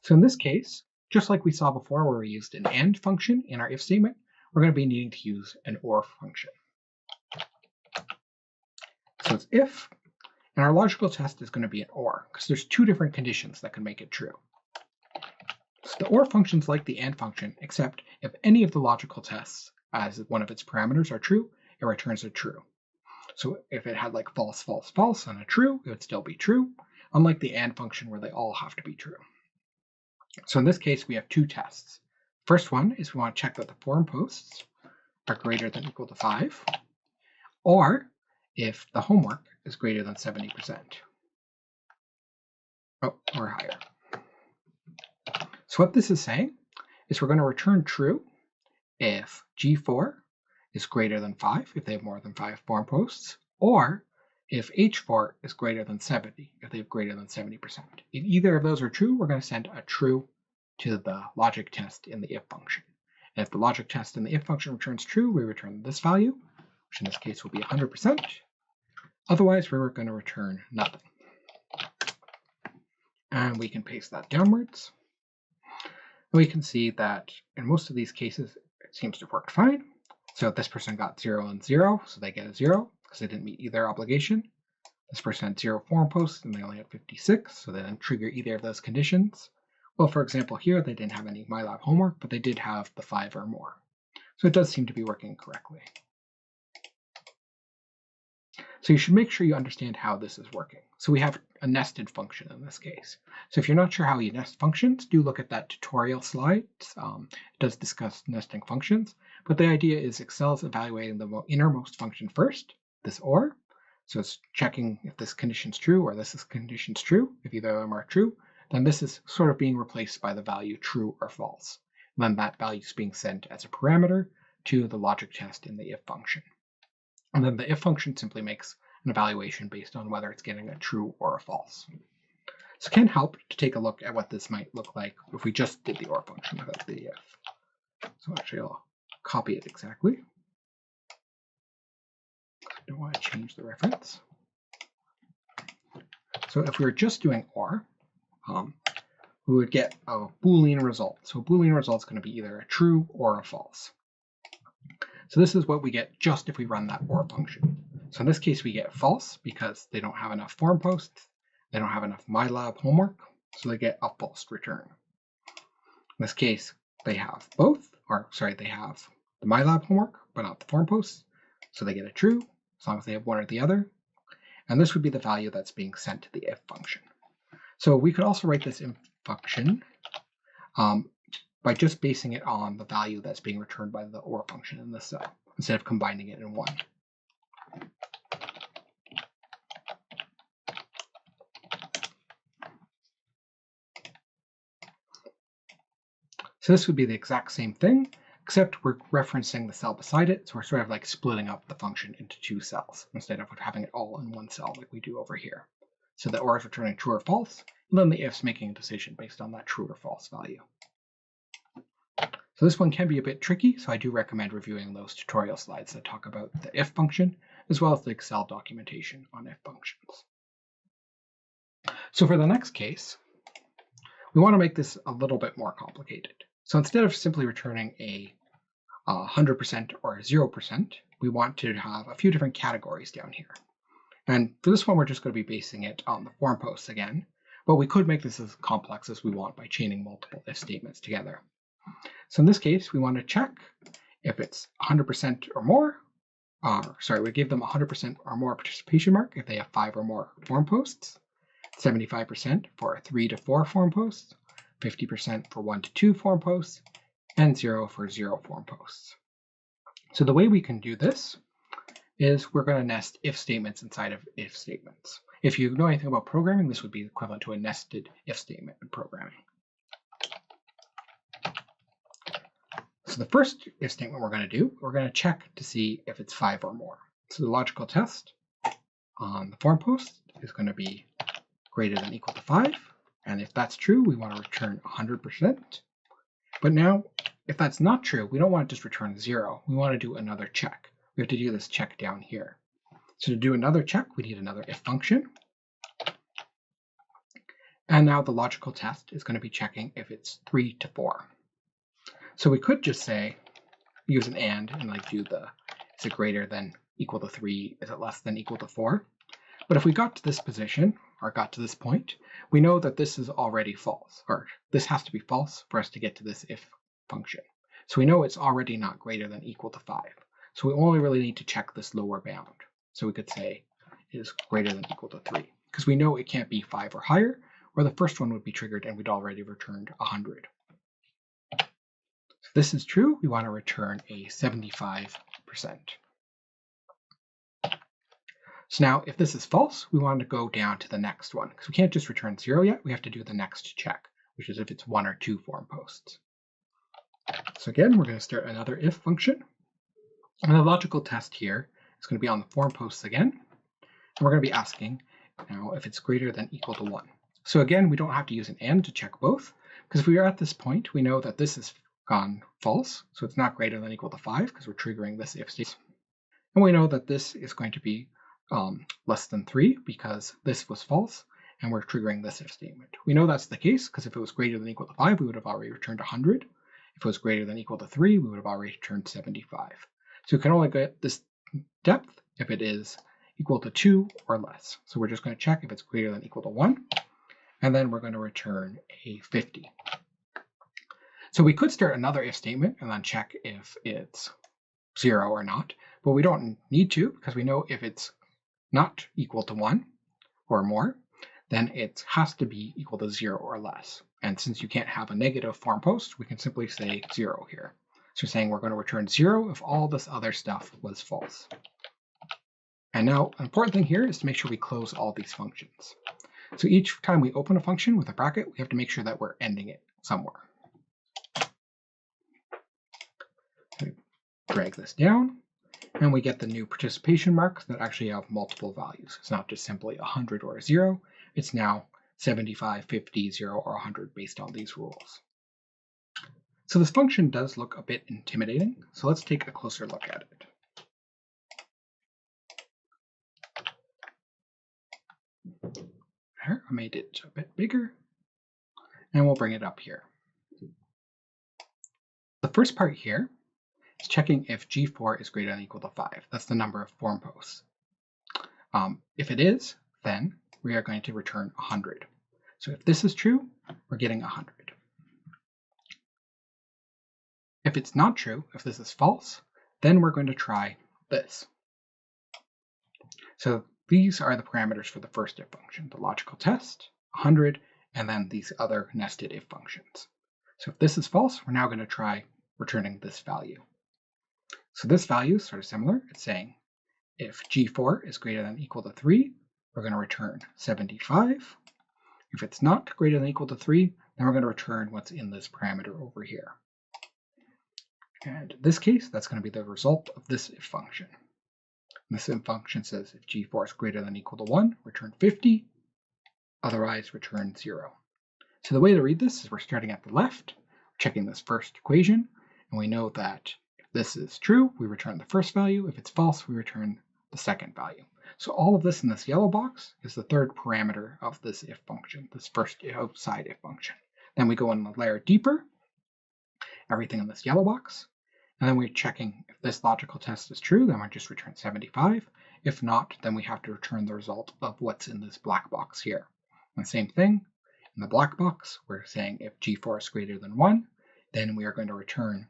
So in this case, just like we saw before where we used an AND function in our if statement, we're going to be needing to use an OR function. So it's if, and our logical test is going to be an OR, because there's 2 different conditions that can make it true. So the OR function is like the AND function, except if any of the logical tests as one of its parameters are true, it returns a true. So if it had like false, false, false, and a true, it would still be true, unlike the AND function where they all have to be true. So in this case, we have 2 tests. First one is we want to check that the forum posts are greater than or equal to 5, or if the homework is greater than 70%. Or higher. So what this is saying is we're going to return true if G4 is greater than 5, if they have more than 5 forum posts, or if H4 is greater than 70, if they have greater than 70%. If either of those are true, we're going to send a true to the logic test in the if function. And if the logic test in the if function returns true, we return this value, which in this case will be 100%. Otherwise, we're going to return nothing. And we can paste that downwards. And we can see that in most of these cases, it seems to have worked fine. So this person got 0 and 0, so they get a 0 because they didn't meet either obligation. This person had 0 forum posts and they only had 56, so they didn't trigger either of those conditions. Well, for example, here they didn't have any MyLab homework, but they did have the 5 or more. So it does seem to be working correctly. So you should make sure you understand how this is working. So we have a nested function in this case. So if you're not sure how you nest functions, do look at that tutorial slide. It does discuss nesting functions, but the idea is Excel is evaluating the innermost function first, this OR. So it's checking if this condition is true or this condition is true. If either of them are true, then this is sort of being replaced by the value true or false. And then that value is being sent as a parameter to the logic test in the if function. And then the if function simply makes an evaluation based on whether it's getting a true or a false. So it can help to take a look at what this might look like if we just did the OR function without the if. So actually I'll copy it exactly. I don't want to change the reference. So if we were just doing OR, we would get a Boolean result. So a Boolean result is going to be either a true or a false. So this is what we get just if we run that OR function. So in this case, we get false because they don't have enough forum posts. They don't have enough MyLab homework, so they get a false return. In this case, they have both, they have the MyLab homework, but not the forum posts, so they get a true, as long as they have one or the other. And this would be the value that's being sent to the if function. So we could also write this if function by just basing it on the value that's being returned by the OR function in this cell, instead of combining it in one. So this would be the exact same thing, except we're referencing the cell beside it, so we're sort of like splitting up the function into 2 cells, instead of having it all in one cell like we do over here. So the or is returning true or false, and then the if's making a decision based on that true or false value. So this one can be a bit tricky, so I do recommend reviewing those tutorial slides that talk about the if function, as well as the Excel documentation on if functions. So for the next case, we want to make this a little bit more complicated. So instead of simply returning a 100% or 0%, we want to have a few different categories down here. And for this one, we're just going to be basing it on the form posts again, but we could make this as complex as we want by chaining multiple if statements together. So in this case, we want to check if it's 100% or more. We give them 100% or more participation mark if they have 5 or more form posts, 75% for 3 to 4 form posts, 50% for 1 to 2 form posts, and 0 for 0 form posts. So the way we can do this is we're going to nest if statements inside of if statements. If you know anything about programming, this would be equivalent to a nested if statement in programming. So the first if statement we're going to do, we're going to check to see if it's 5 or more. So the logical test on the form post is going to be greater than or equal to 5. And if that's true, we want to return 100%. But now, if that's not true, we don't want to just return 0. We want to do another check. We have to do this check down here. So to do another check, we need another if function. And now the logical test is going to be checking if it's 3 to 4. So we could just say, use an and like do the, is it greater than equal to 3? Is it less than equal to 4? But if we got to this position, or got to this point, we know that this is already false, or this has to be false for us to get to this if function. So we know it's already not greater than or equal to 5. So we only really need to check this lower bound. So we could say it is greater than or equal to 3, because we know it can't be 5 or higher, or the first one would be triggered and we'd already returned 100. If this is true, we want to return a 75%. So now, if this is false, we want to go down to the next one, because we can't just return 0 yet. We have to do the next check, which is if it's 1 or 2 form posts. So again, we're going to start another if function. And the logical test here is going to be on the form posts again. And we're going to be asking now if it's greater than or equal to 1. So again, we don't have to use an and to check both, because if we are at this point, we know that this has gone false. So it's not greater than or equal to 5, because we're triggering this if statement. And we know that this is going to be less than 3, because this was false, and we're triggering this if statement. We know that's the case, because if it was greater than or equal to 5, we would have already returned 100. If it was greater than or equal to 3, we would have already returned 75. So we can only get this depth if it is equal to 2 or less. So we're just going to check if it's greater than or equal to 1, and then we're going to return a 50. So we could start another if statement and then check if it's 0 or not, but we don't need to, because we know if it's not equal to 1 or more, then it has to be equal to 0 or less. And since you can't have a negative form post, we can simply say 0 here. So we're saying we're going to return 0 if all this other stuff was false. And now, an important thing here is to make sure we close all these functions. So each time we open a function with a bracket, we have to make sure that we're ending it somewhere. Drag this down, and we get the new participation marks that actually have multiple values. It's not just simply 100 or 0. It's now 75, 50, 0, or 100 based on these rules. So this function does look a bit intimidating, so let's take a closer look at it. There, I made it a bit bigger, and we'll bring it up here. The first part here is checking if G4 is greater than or equal to 5. That's the number of form posts. If it is, then we are going to return 100. So if this is true, we're getting 100. If it's not true, if this is false, then we're going to try this. So these are the parameters for the first if function, the logical test, 100, and then these other nested if functions. So if this is false, we're now going to try returning this value. So this value is sort of similar. It's saying if G4 is greater than or equal to 3, we're going to return 75. If it's not greater than or equal to 3, then we're going to return what's in this parameter over here. And in this case, that's going to be the result of this if function. And this if function says if G4 is greater than or equal to 1, return 50. otherwise return 0. So the way to read this is we're starting at the left, checking this first equation, and we know that if this is true, we return the first value. If it's false, we return the second value. So all of this in this yellow box is the third parameter of this if function, this first outside if function. Then we go in a layer deeper, everything in this yellow box, and then we're checking if this logical test is true, then we just return 75. If not, then we have to return the result of what's in this black box here. And the same thing, in the black box, we're saying if G4 is greater than 1, then we are going to return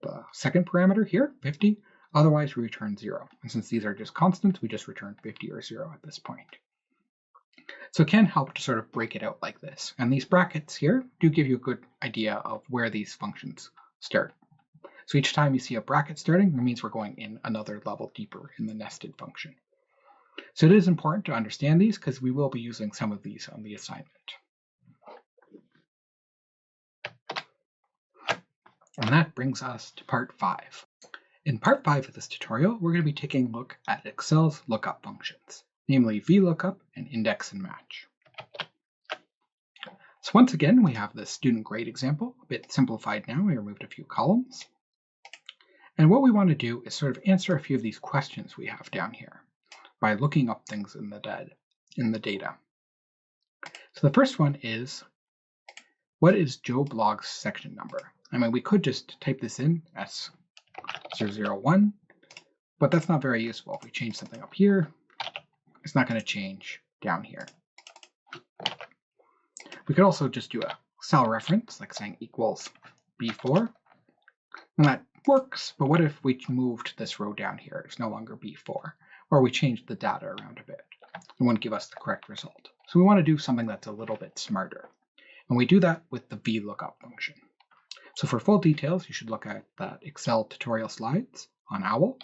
the second parameter here, 50, otherwise we return 0. And since these are just constants, we just return 50 or 0 at this point. So it can help to sort of break it out like this. And these brackets here do give you a good idea of where these functions start. So each time you see a bracket starting, it means we're going in another level deeper in the nested function. So it is important to understand these because we will be using some of these on the assignment. And that brings us to part 5. In part 5 of this tutorial, we're going to be taking a look at Excel's lookup functions, namely VLOOKUP and index and match. So once again, we have this student grade example, a bit simplified now. We removed a few columns. And what we want to do is sort of answer a few of these questions we have down here by looking up things in the data. So the first one is, what is Joe Blogg's section number? I mean, we could just type this in as 001, but that's not very useful. If we change something up here, it's not going to change down here. We could also just do a cell reference, like saying equals B4, and that works, but what if we moved this row down here? It's no longer B4, or we changed the data around a bit. It wouldn't give us the correct result. So we want to do something that's a little bit smarter, and we do that with the VLOOKUP function. So for full details, you should look at that Excel tutorial slides on OWL,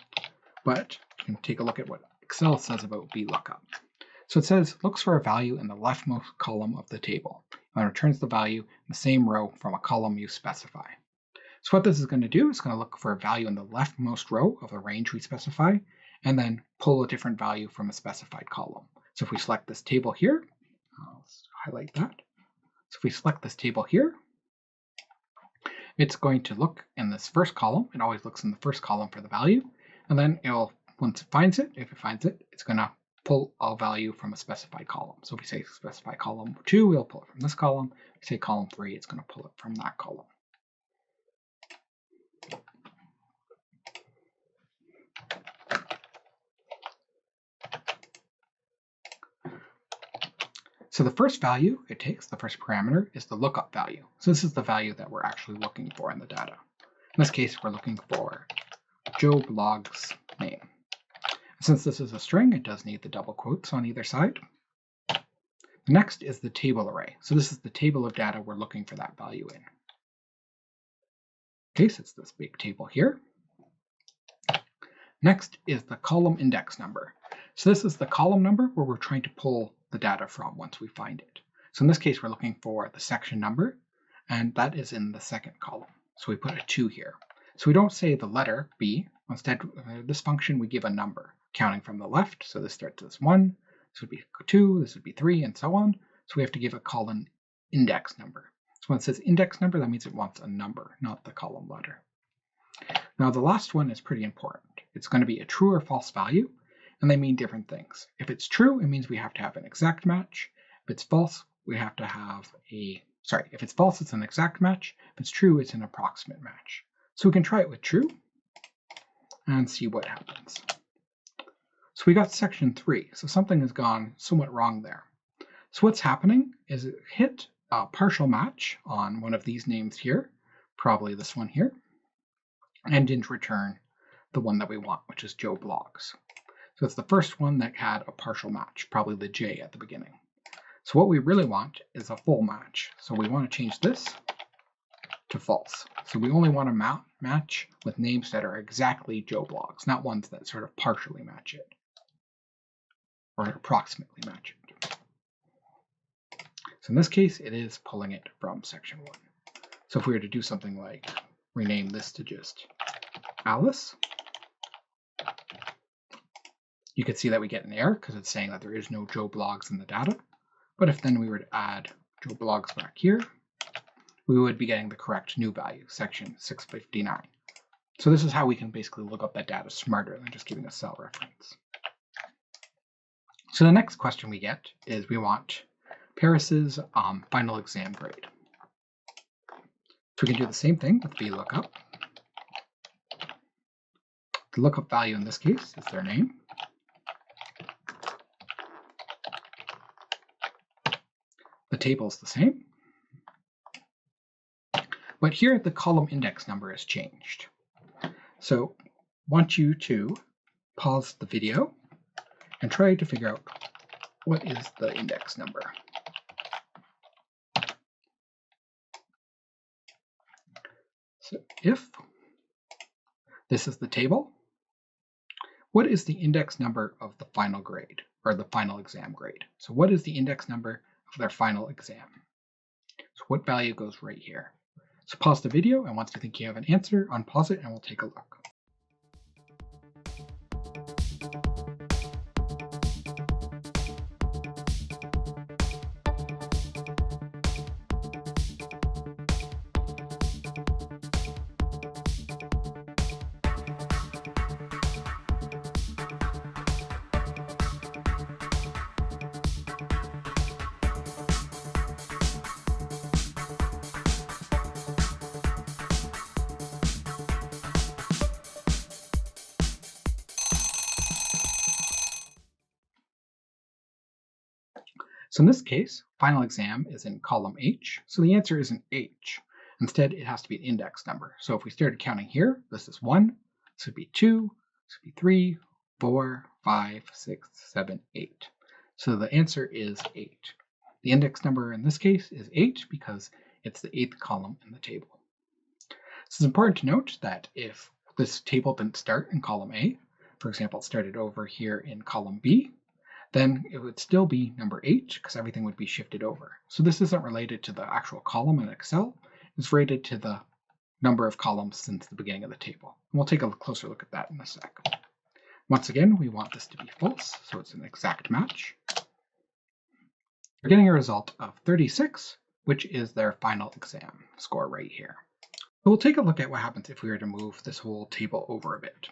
but you can take a look at what Excel says about VLOOKUP. So it says, looks for a value in the leftmost column of the table, and returns the value in the same row from a column you specify. So what this is going to do is going to look for a value in the leftmost row of the range we specify, and then pull a different value from a specified column. So if we select this table here, I'll highlight that. So if we select this table here, it's going to look in this first column. It always looks in the first column for the value, and then it'll, once it finds it, if it finds it, it's going to pull a value from a specified column. So if we say specify column 2, it'll pull it from this column. If we say column 3, it's going to pull it from that column. So the first value it takes, the first parameter, is the lookup value. So this is the value that we're actually looking for in the data. In this case, we're looking for Joe Blogg's name. Since this is a string, it does need the double quotes on either side. The next is the table array. So this is the table of data we're looking for that value in. Okay, so it's this big table here. Next is the column index number. So this is the column number where we're trying to pull the data from once we find it. So in this case, we're looking for the section number, and that is in the second column. So we put a 2 here. So we don't say the letter B. Instead, this function, we give a number, counting from the left. So this starts as 1, this would be 2, this would be 3, and so on. So we have to give a column index number. So when it says index number, that means it wants a number, not the column letter. Now the last one is pretty important. It's going to be a true or false value, and they mean different things. If it's true, it means we have to have an exact match. If it's false, we have to have if it's false, it's an exact match. If it's true, it's an approximate match. So we can try it with true and see what happens. So we got section 3, so something has gone somewhat wrong there. So what's happening is it hit a partial match on one of these names here, probably this one here, and didn't return the one that we want, which is Joe Blogs. So it's the first one that had a partial match, probably the J at the beginning. So what we really want is a full match. So we want to change this to false. So we only want to match with names that are exactly Joe Blogs, not ones that sort of partially match it or approximately match it. So in this case, it is pulling it from section 1. So if we were to do something like rename this to just Alice, you can see that we get an error because it's saying that there is no Joe Blogs in the data. but if then we were to add Joe Blogs back here, we would be getting the correct new value, section 659. So this is how we can basically look up that data smarter than just giving a cell reference. So the next question we get is we want Paris's final exam grade. So we can do the same thing with VLOOKUP. The lookup value in this case is their name. The table is the same. But here the column index number has changed. So I want you to pause the video and try to figure out what is the index number. So if this is the table, what is the index number of the final grade, or the final exam grade? So what is the index number of their final exam? So what value goes right here? So pause the video, and once you think you have an answer, unpause it and we'll take a look. So in this case, final exam is in column H, so the answer isn't H. Instead, it has to be an index number. So if we started counting here, this is 1, this would be 2, this would be 3, 4, 5, 6, 7, 8. So the answer is 8. The index number in this case is 8 because it's the 8th column in the table. So it's important to note that if this table didn't start in column A, for example, it started over here in column B, then it would still be number 8 because everything would be shifted over. So this isn't related to the actual column in Excel, it's related to the number of columns since the beginning of the table. And we'll take a closer look at that in a sec. Once again, we want this to be false, so it's an exact match. We're getting a result of 36, which is their final exam score right here. So we'll take a look at what happens if we were to move this whole table over a bit.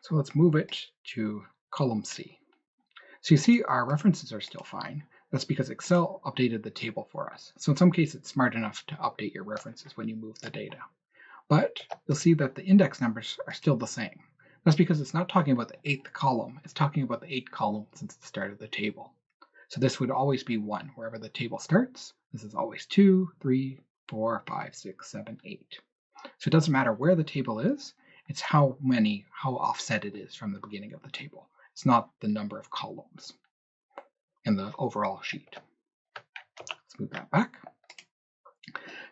So let's move it to column C. So you see our references are still fine. That's because Excel updated the table for us. So in some cases, it's smart enough to update your references when you move the data. But you'll see that the index numbers are still the same. That's because it's not talking about the 8th column. It's talking about the 8th column since the start of the table. So this would always be 1. Wherever the table starts, this is always 2, 3, 4, 5, 6, 7, 8. So it doesn't matter where the table is. It's how offset it is from the beginning of the table. It's not the number of columns in the overall sheet. Let's move that back.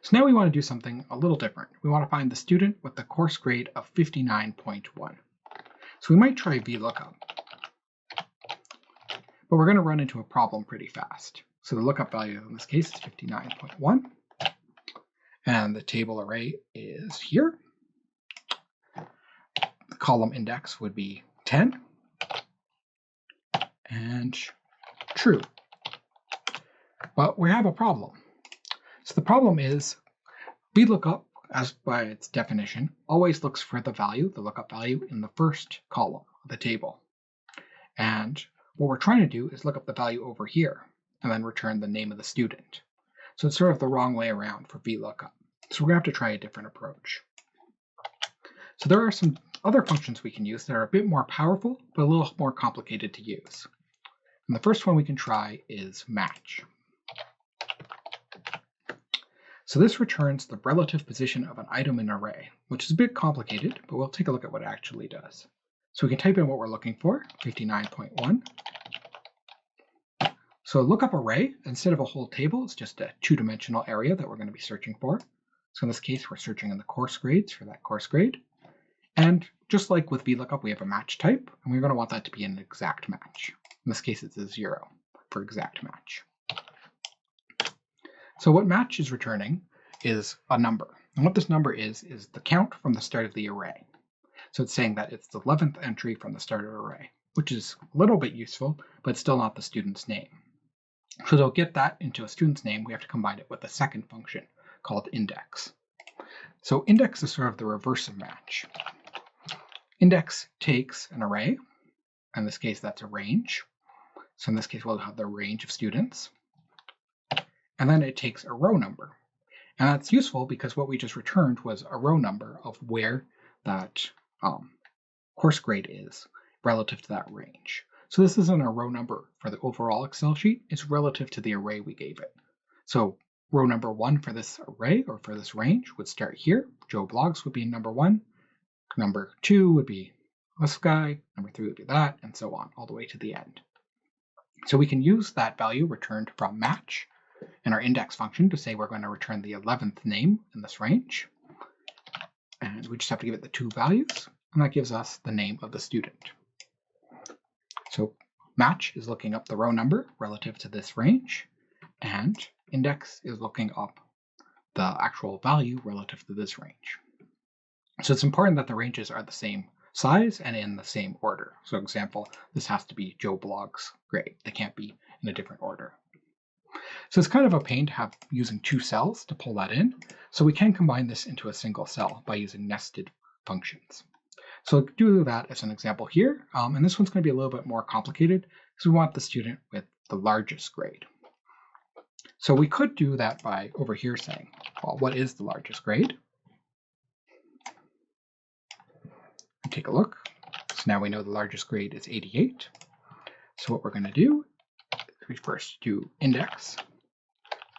So now we want to do something a little different. We want to find the student with the course grade of 59.1. So we might try VLOOKUP, but we're going to run into a problem pretty fast. So the lookup value in this case is 59.1, and the table array is here. The column index would be 10. And true. But we have a problem. So the problem is VLOOKUP, as by its definition, always looks for the value, the lookup value, in the first column of the table. And what we're trying to do is look up the value over here and then return the name of the student. So it's sort of the wrong way around for VLOOKUP. So we're going to have to try a different approach. So there are some other functions we can use that are a bit more powerful, but a little more complicated to use. And the first one we can try is match. So this returns the relative position of an item in an array, which is a bit complicated, but we'll take a look at what it actually does. So we can type in what we're looking for, 59.1. So a lookup array, instead of a whole table, it's just a two-dimensional area that we're going to be searching for. So in this case, we're searching in the course grades for that course grade. And just like with VLOOKUP, we have a match type, and we're going to want that to be an exact match. In this case, it's a 0 for exact match. So what match is returning is a number. And what this number is the count from the start of the array. So it's saying that it's the 11th entry from the start of the array, which is a little bit useful, but still not the student's name. So to get that into a student's name, we have to combine it with a second function called index. So index is sort of the reverse of match. Index takes an array. In this case, that's a range. So in this case, we'll have the range of students. And then it takes a row number. And that's useful because what we just returned was a row number of where that course grade is relative to that range. So this isn't a row number for the overall Excel sheet, it's relative to the array we gave it. So row number 1 for this array or for this range would start here. Joe Blogs would be number 1. Number 2 would be this guy. Number 3 would be that, and so on, all the way to the end. So we can use that value returned from match in our index function to say we're going to return the 11th name in this range. And we just have to give it the 2 values, and that gives us the name of the student. So match is looking up the row number relative to this range, and index is looking up the actual value relative to this range. So it's important that the ranges are the same size and in the same order. So example, this has to be Joe Blogs grade. They can't be in a different order. So it's kind of a pain to have using 2 cells to pull that in. So we can combine this into a single cell by using nested functions. So do that as an example here. And this one's going to be a little bit more complicated because we want the student with the largest grade. So we could do that by over here saying, well, what is the largest grade? And take a look. So now we know the largest grade is 88. So what we're going to do is we first do index.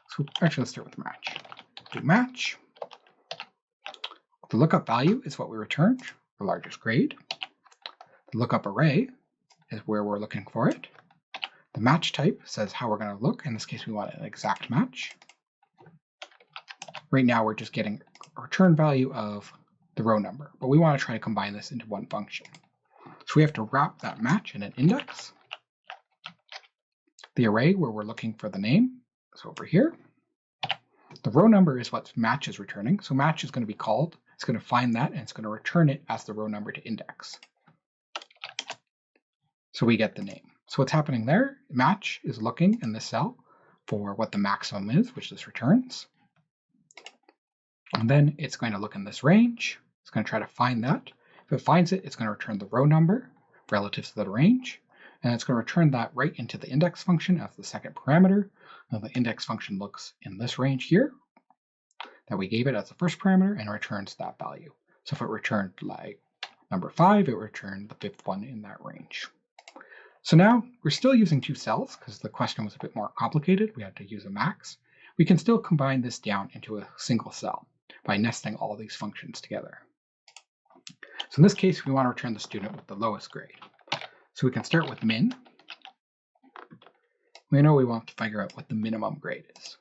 So actually, let's start with match. Do match. The lookup value is what we returned, the largest grade. The lookup array is where we're looking for it. The match type says how we're going to look. In this case, we want an exact match. Right now, we're just getting a return value of the row number, but we want to try to combine this into one function. So we have to wrap that match in an index. The array where we're looking for the name is over here. The row number is what match is returning. So match is going to be called. It's going to find that, and it's going to return it as the row number to index. So we get the name. So what's happening there, match is looking in this cell for what the maximum is, which this returns. And then it's going to look in this range. It's going to try to find that. If it finds it, it's going to return the row number relative to the range. And it's going to return that right into the index function as the second parameter. Now the index function looks in this range here that we gave it as the first parameter and returns that value. So if it returned like number 5, it returned the 5th one in that range. So now we're still using 2 cells because the question was a bit more complicated. We had to use a max. We can still combine this down into a single cell by nesting all these functions together. So in this case, we want to return the student with the lowest grade. So we can start with min. We know we want to figure out what the minimum grade is.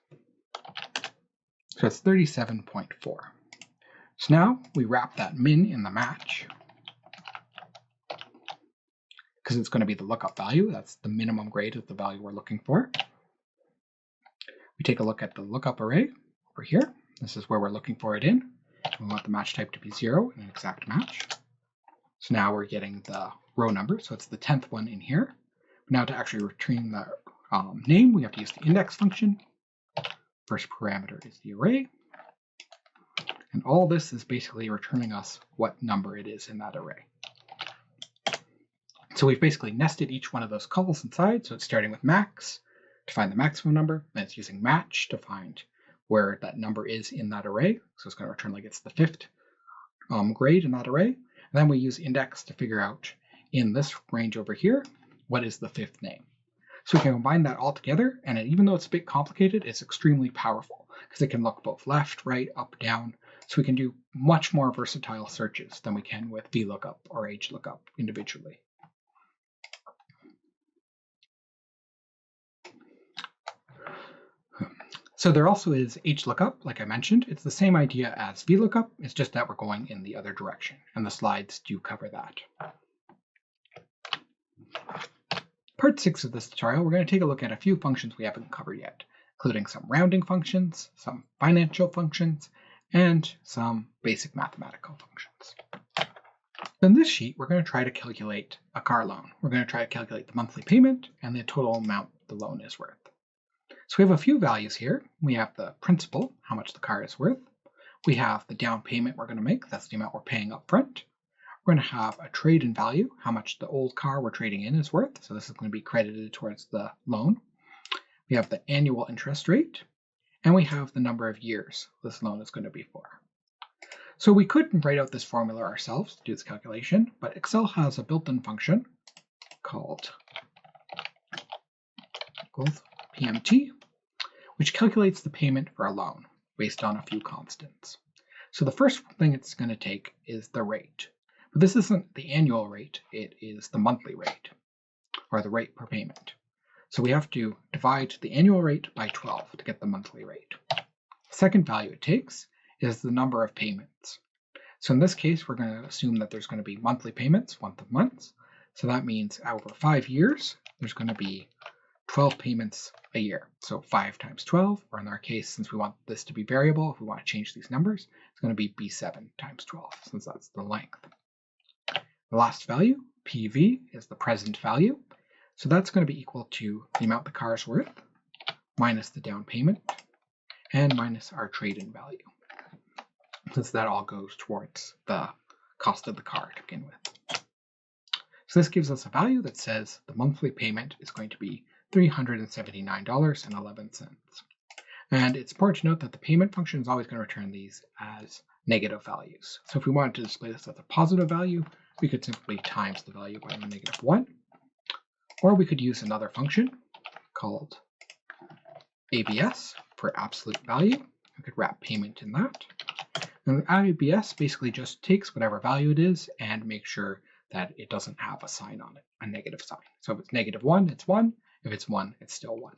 So it's 37.4. So now we wrap that min in the match because it's going to be the lookup value. That's the minimum grade of the value we're looking for. We take a look at the lookup array over here. This is where we're looking for it in. We want the match type to be 0, an exact match. So now we're getting the row number, so it's the 10th one in here. Now to actually retrieve the name, we have to use the index function. First parameter is the array. And all this is basically returning us what number it is in that array. So we've basically nested each one of those calls inside. So it's starting with max to find the maximum number. Then it's using match to find where that number is in that array. So it's going to return like it's the 5th grade in that array. And then we use index to figure out in this range over here, what is the 5th name. So we can combine that all together, and even though it's a bit complicated, it's extremely powerful because it can look both left, right, up, down. So we can do much more versatile searches than we can with VLOOKUP or HLOOKUP individually. So there also is HLOOKUP, like I mentioned. It's the same idea as VLOOKUP, it's just that we're going in the other direction, and the slides do cover that. Part 6 of this tutorial, we're going to take a look at a few functions we haven't covered yet, including some rounding functions, some financial functions, and some basic mathematical functions. In this sheet, we're going to try to calculate a car loan. We're going to try to calculate the monthly payment and the total amount the loan is worth. So we have a few values here. We have the principal, how much the car is worth. We have the down payment we're going to make. That's the amount we're paying up front. We're going to have a trade-in value, how much the old car we're trading in is worth. So this is going to be credited towards the loan. We have the annual interest rate, and we have the number of years this loan is going to be for. So we could write out this formula ourselves to do this calculation, but Excel has a built-in function called equals PMT, which calculates the payment for a loan based on a few constants. So the first thing it's going to take is the rate. But this isn't the annual rate, it is the monthly rate, or the rate per payment. So we have to divide the annual rate by 12 to get the monthly rate. The second value it takes is the number of payments. So in this case, we're going to assume that there's going to be monthly payments, month of months. So that means over 5 years, there's going to be 12 payments a year. So 5 times 12, or in our case, since we want this to be variable, if we want to change these numbers, it's going to be B7 times 12, since that's the length. The last value, PV, is the present value. So that's going to be equal to the amount the car is worth, minus the down payment, and minus our trade-in value, since that all goes towards the cost of the car to begin with. So this gives us a value that says the monthly payment is going to be $379.11. And it's important to note that the payment function is always going to return these as negative values. So if we wanted to display this as a positive value, we could simply times the value by -1. Or we could use another function called ABS for absolute value. We could wrap payment in that. And ABS basically just takes whatever value it is and makes sure that it doesn't have a sign on it, a negative sign. So if it's -1, it's 1. If it's 1, it's still 1.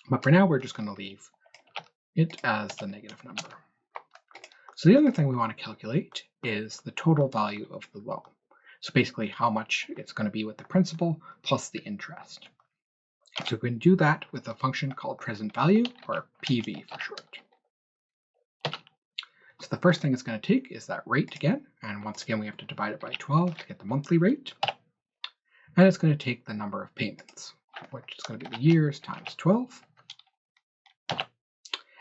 But for now, we're just going to leave it as the negative number. So the other thing we want to calculate is the total value of the loan. So basically how much it's going to be with the principal plus the interest. So we can do that with a function called present value, or PV for short. So the first thing it's going to take is that rate again, and once again we have to divide it by 12 to get the monthly rate. And it's going to take the number of payments, which is going to be the years times 12.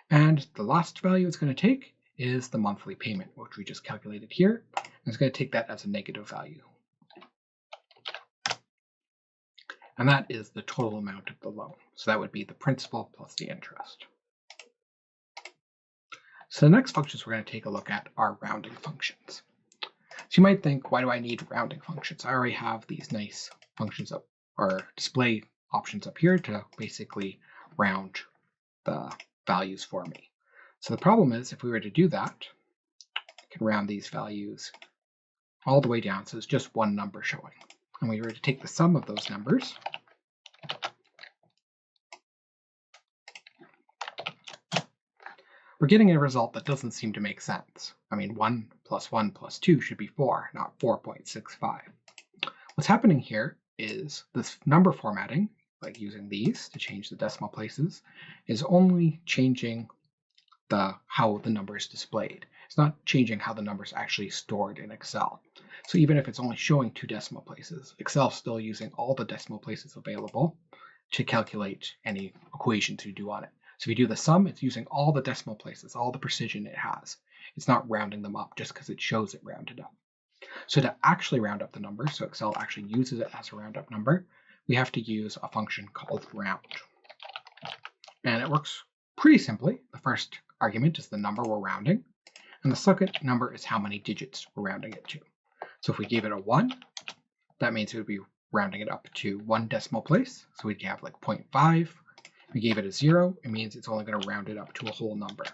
And the last value it's going to take is the monthly payment, which we just calculated here. And it's going to take that as a negative value. And that is the total amount of the loan. So that would be the principal plus the interest. So the next functions we're going to take a look at are rounding functions. So you might think, why do I need rounding functions? I already have these nice functions up, or display options up here to basically round the values for me. So the problem is, if we were to do that, I can round these values all the way down, so it's just one number showing. And we were to take the sum of those numbers, we're getting a result that doesn't seem to make sense. I mean, 1 plus 1 plus 2 should be 4, not 4.65. What's happening here is this number formatting, like using these to change the decimal places, is only changing how the number is displayed. It's not changing how the number is actually stored in Excel. So even if it's only showing 2 decimal places, Excel's still using all the decimal places available to calculate any equations you do on it. So if you do the sum, it's using all the decimal places, all the precision it has. It's not rounding them up just because it shows it rounded up. So to actually round up the number, so Excel actually uses it as a roundup number, we have to use a function called round. And it works pretty simply. The first argument is the number we're rounding, and the second number is how many digits we're rounding it to. So if we gave it a 1, that means it would be rounding it up to 1 decimal place. So we'd have like 0.5. If we gave it a 0, it means it's only going to round it up to a whole number.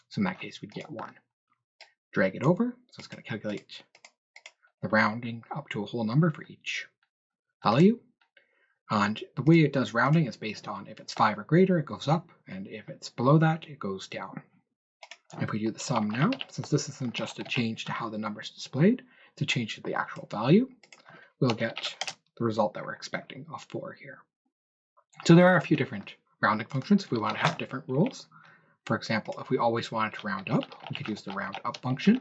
So in that case, we'd get 1. Drag it over, so it's going to calculate the rounding up to a whole number for each value. And the way it does rounding is based on if it's 5 or greater, it goes up, and if it's below that, it goes down. If we do the sum now, since this isn't just a change to how the number is displayed, it's a change to the actual value, we'll get the result that we're expecting of 4 here. So there are a few different rounding functions if we want to have different rules. For example, if we always wanted to round up, we could use the round up function.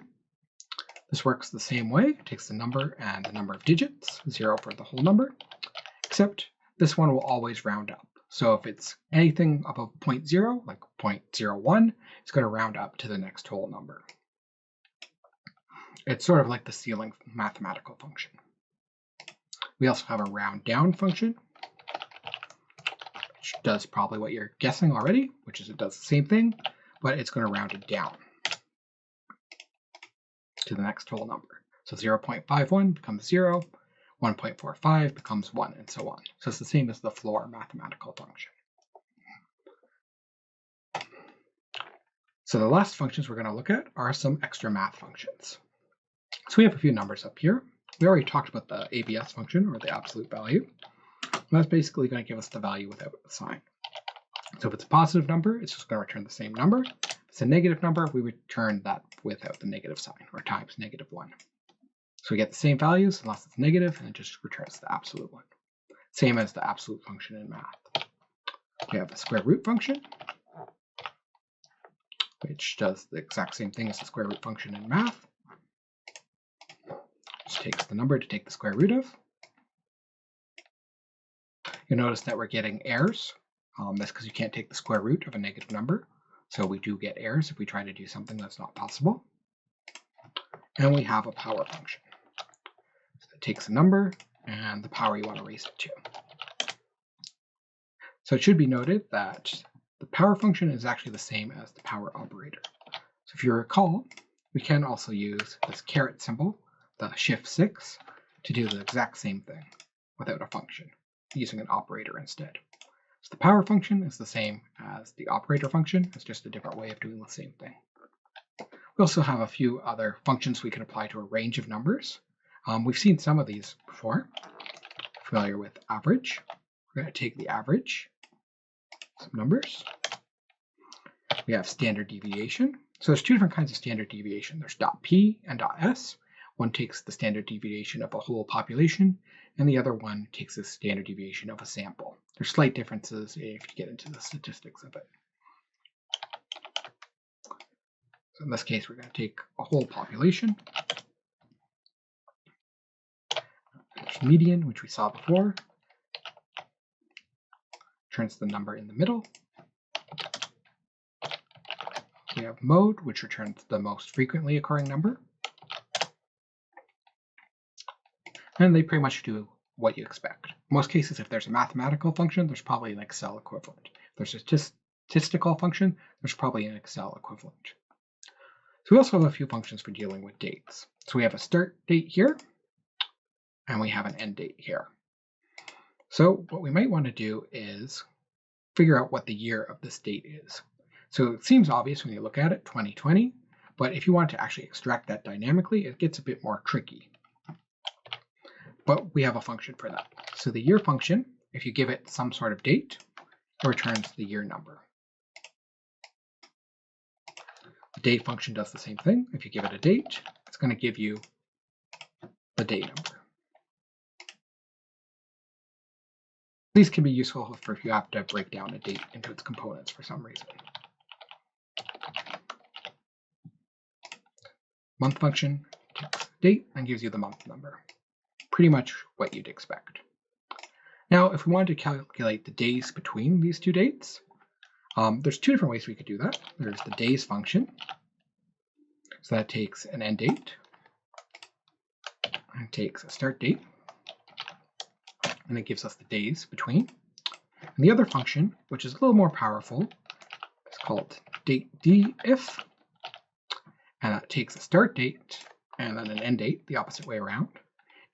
This works the same way. It takes the number and the number of digits, 0 for the whole number, except this one will always round up. So if it's anything above 0.0, like 0.01, it's going to round up to the next whole number. It's sort of like the ceiling mathematical function. We also have a round down function, which does probably what you're guessing already, which is it does the same thing, but it's going to round it down to the next whole number. So 0.51 becomes 0, 1.45 becomes 1, and so on. So it's the same as the floor mathematical function. So the last functions we're going to look at are some extra math functions. So we have a few numbers up here. We already talked about the ABS function, or the absolute value. And that's basically going to give us the value without a sign. So if it's a positive number, it's just going to return the same number. If it's a negative number, we return that without the negative sign, or times -1. So we get the same values unless it's negative, and it just returns the absolute one. Same as the absolute function in math. We have the square root function, which does the exact same thing as the square root function in math. Just takes the number to take the square root of. You'll notice that we're getting errors. That's because you can't take the square root of a negative number. So we do get errors if we try to do something that's not possible. And we have a power function. So it takes a number and the power you want to raise it to. So it should be noted that the power function is actually the same as the power operator. So if you recall, we can also use this caret symbol, the shift 6, to do the exact same thing without a function, using an operator instead. So the power function is the same as the operator function. It's just a different way of doing the same thing. We also have a few other functions we can apply to a range of numbers. We've seen some of these before. Familiar with average. We're going to take the average, some numbers. We have standard deviation. So there's two different kinds of standard deviation. There's .p and .s. One takes the standard deviation of a whole population, and the other one takes the standard deviation of a sample. There's slight differences if you get into the statistics of it. So in this case, we're going to take a whole population. There's median, which we saw before. Returns the number in the middle. We have mode, which returns the most frequently occurring number. And they pretty much do what you expect. In most cases, if there's a mathematical function, there's probably an Excel equivalent. If there's a statistical function, there's probably an Excel equivalent. So we also have a few functions for dealing with dates. So we have a start date here, and we have an end date here. So what we might want to do is figure out what the year of this date is. So it seems obvious when you look at it, 2020, but if you want to actually extract that dynamically, it gets a bit more tricky. But we have a function for that. So the year function, if you give it some sort of date, it returns the year number. The date function does the same thing. If you give it a date, it's going to give you the day number. These can be useful if you have to break down a date into its components for some reason. Month function takes date and gives you the month number. Pretty much what you'd expect. Now, if we wanted to calculate the days between these two dates, there's two different ways we could do that. There's the days function. So that takes an end date and takes a start date, and it gives us the days between. And the other function, which is a little more powerful, is called dateDif, and that takes a start date and then an end date, the opposite way around.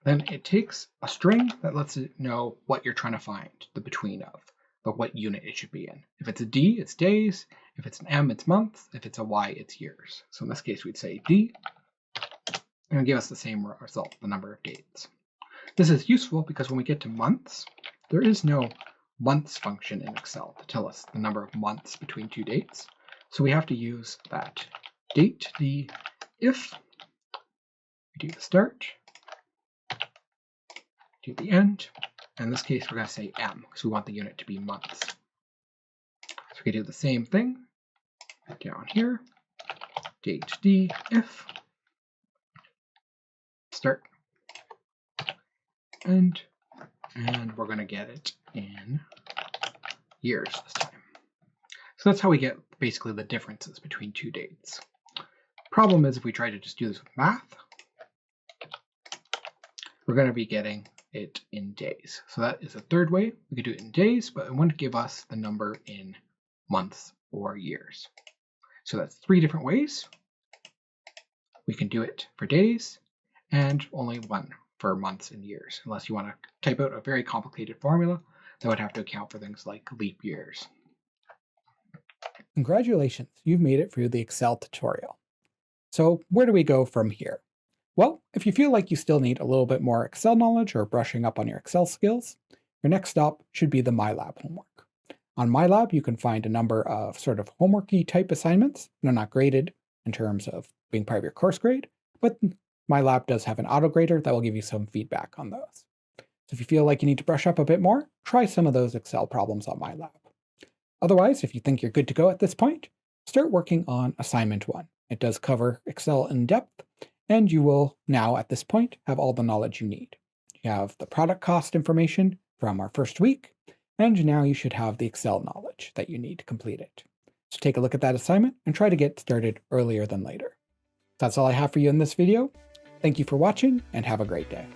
Then it takes a string that lets it know what you're trying to find the between of, but what unit it should be in. If it's a D, it's days. If it's an M, it's months. If it's a Y, it's years. So in this case, we'd say D, and it'll give us the same result, the number of dates. This is useful because when we get to months, there is no months function in Excel to tell us the number of months between two dates. So we have to use that dateDif. We do the start, do the end. In this case, we're going to say M because we want the unit to be months. So we do the same thing down here, dateDif, start, end, and we're going to get it in years this time. So that's how we get basically the differences between two dates. Problem is, if we try to just do this with math, we're going to be getting it in days. So that is a third way. We could do it in days, but it wouldn't give us the number in months or years. So that's 3 different ways. We can do it for days and only one for months and years, unless you want to type out a very complicated formula that would have to account for things like leap years. Congratulations, you've made it through the Excel tutorial. So where do we go from here? Well, if you feel like you still need a little bit more Excel knowledge or brushing up on your Excel skills, your next stop should be the MyLab homework. On MyLab, you can find a number of sort of homeworky type assignments. They're not graded in terms of being part of your course grade, but MyLab does have an auto grader that will give you some feedback on those. So if you feel like you need to brush up a bit more, try some of those Excel problems on MyLab. Otherwise, if you think you're good to go at this point, start working on assignment 1. It does cover Excel in depth, and you will now, at this point, have all the knowledge you need. You have the product cost information from our first week, and now you should have the Excel knowledge that you need to complete it. So take a look at that assignment and try to get started earlier than later. That's all I have for you in this video. Thank you for watching, and have a great day.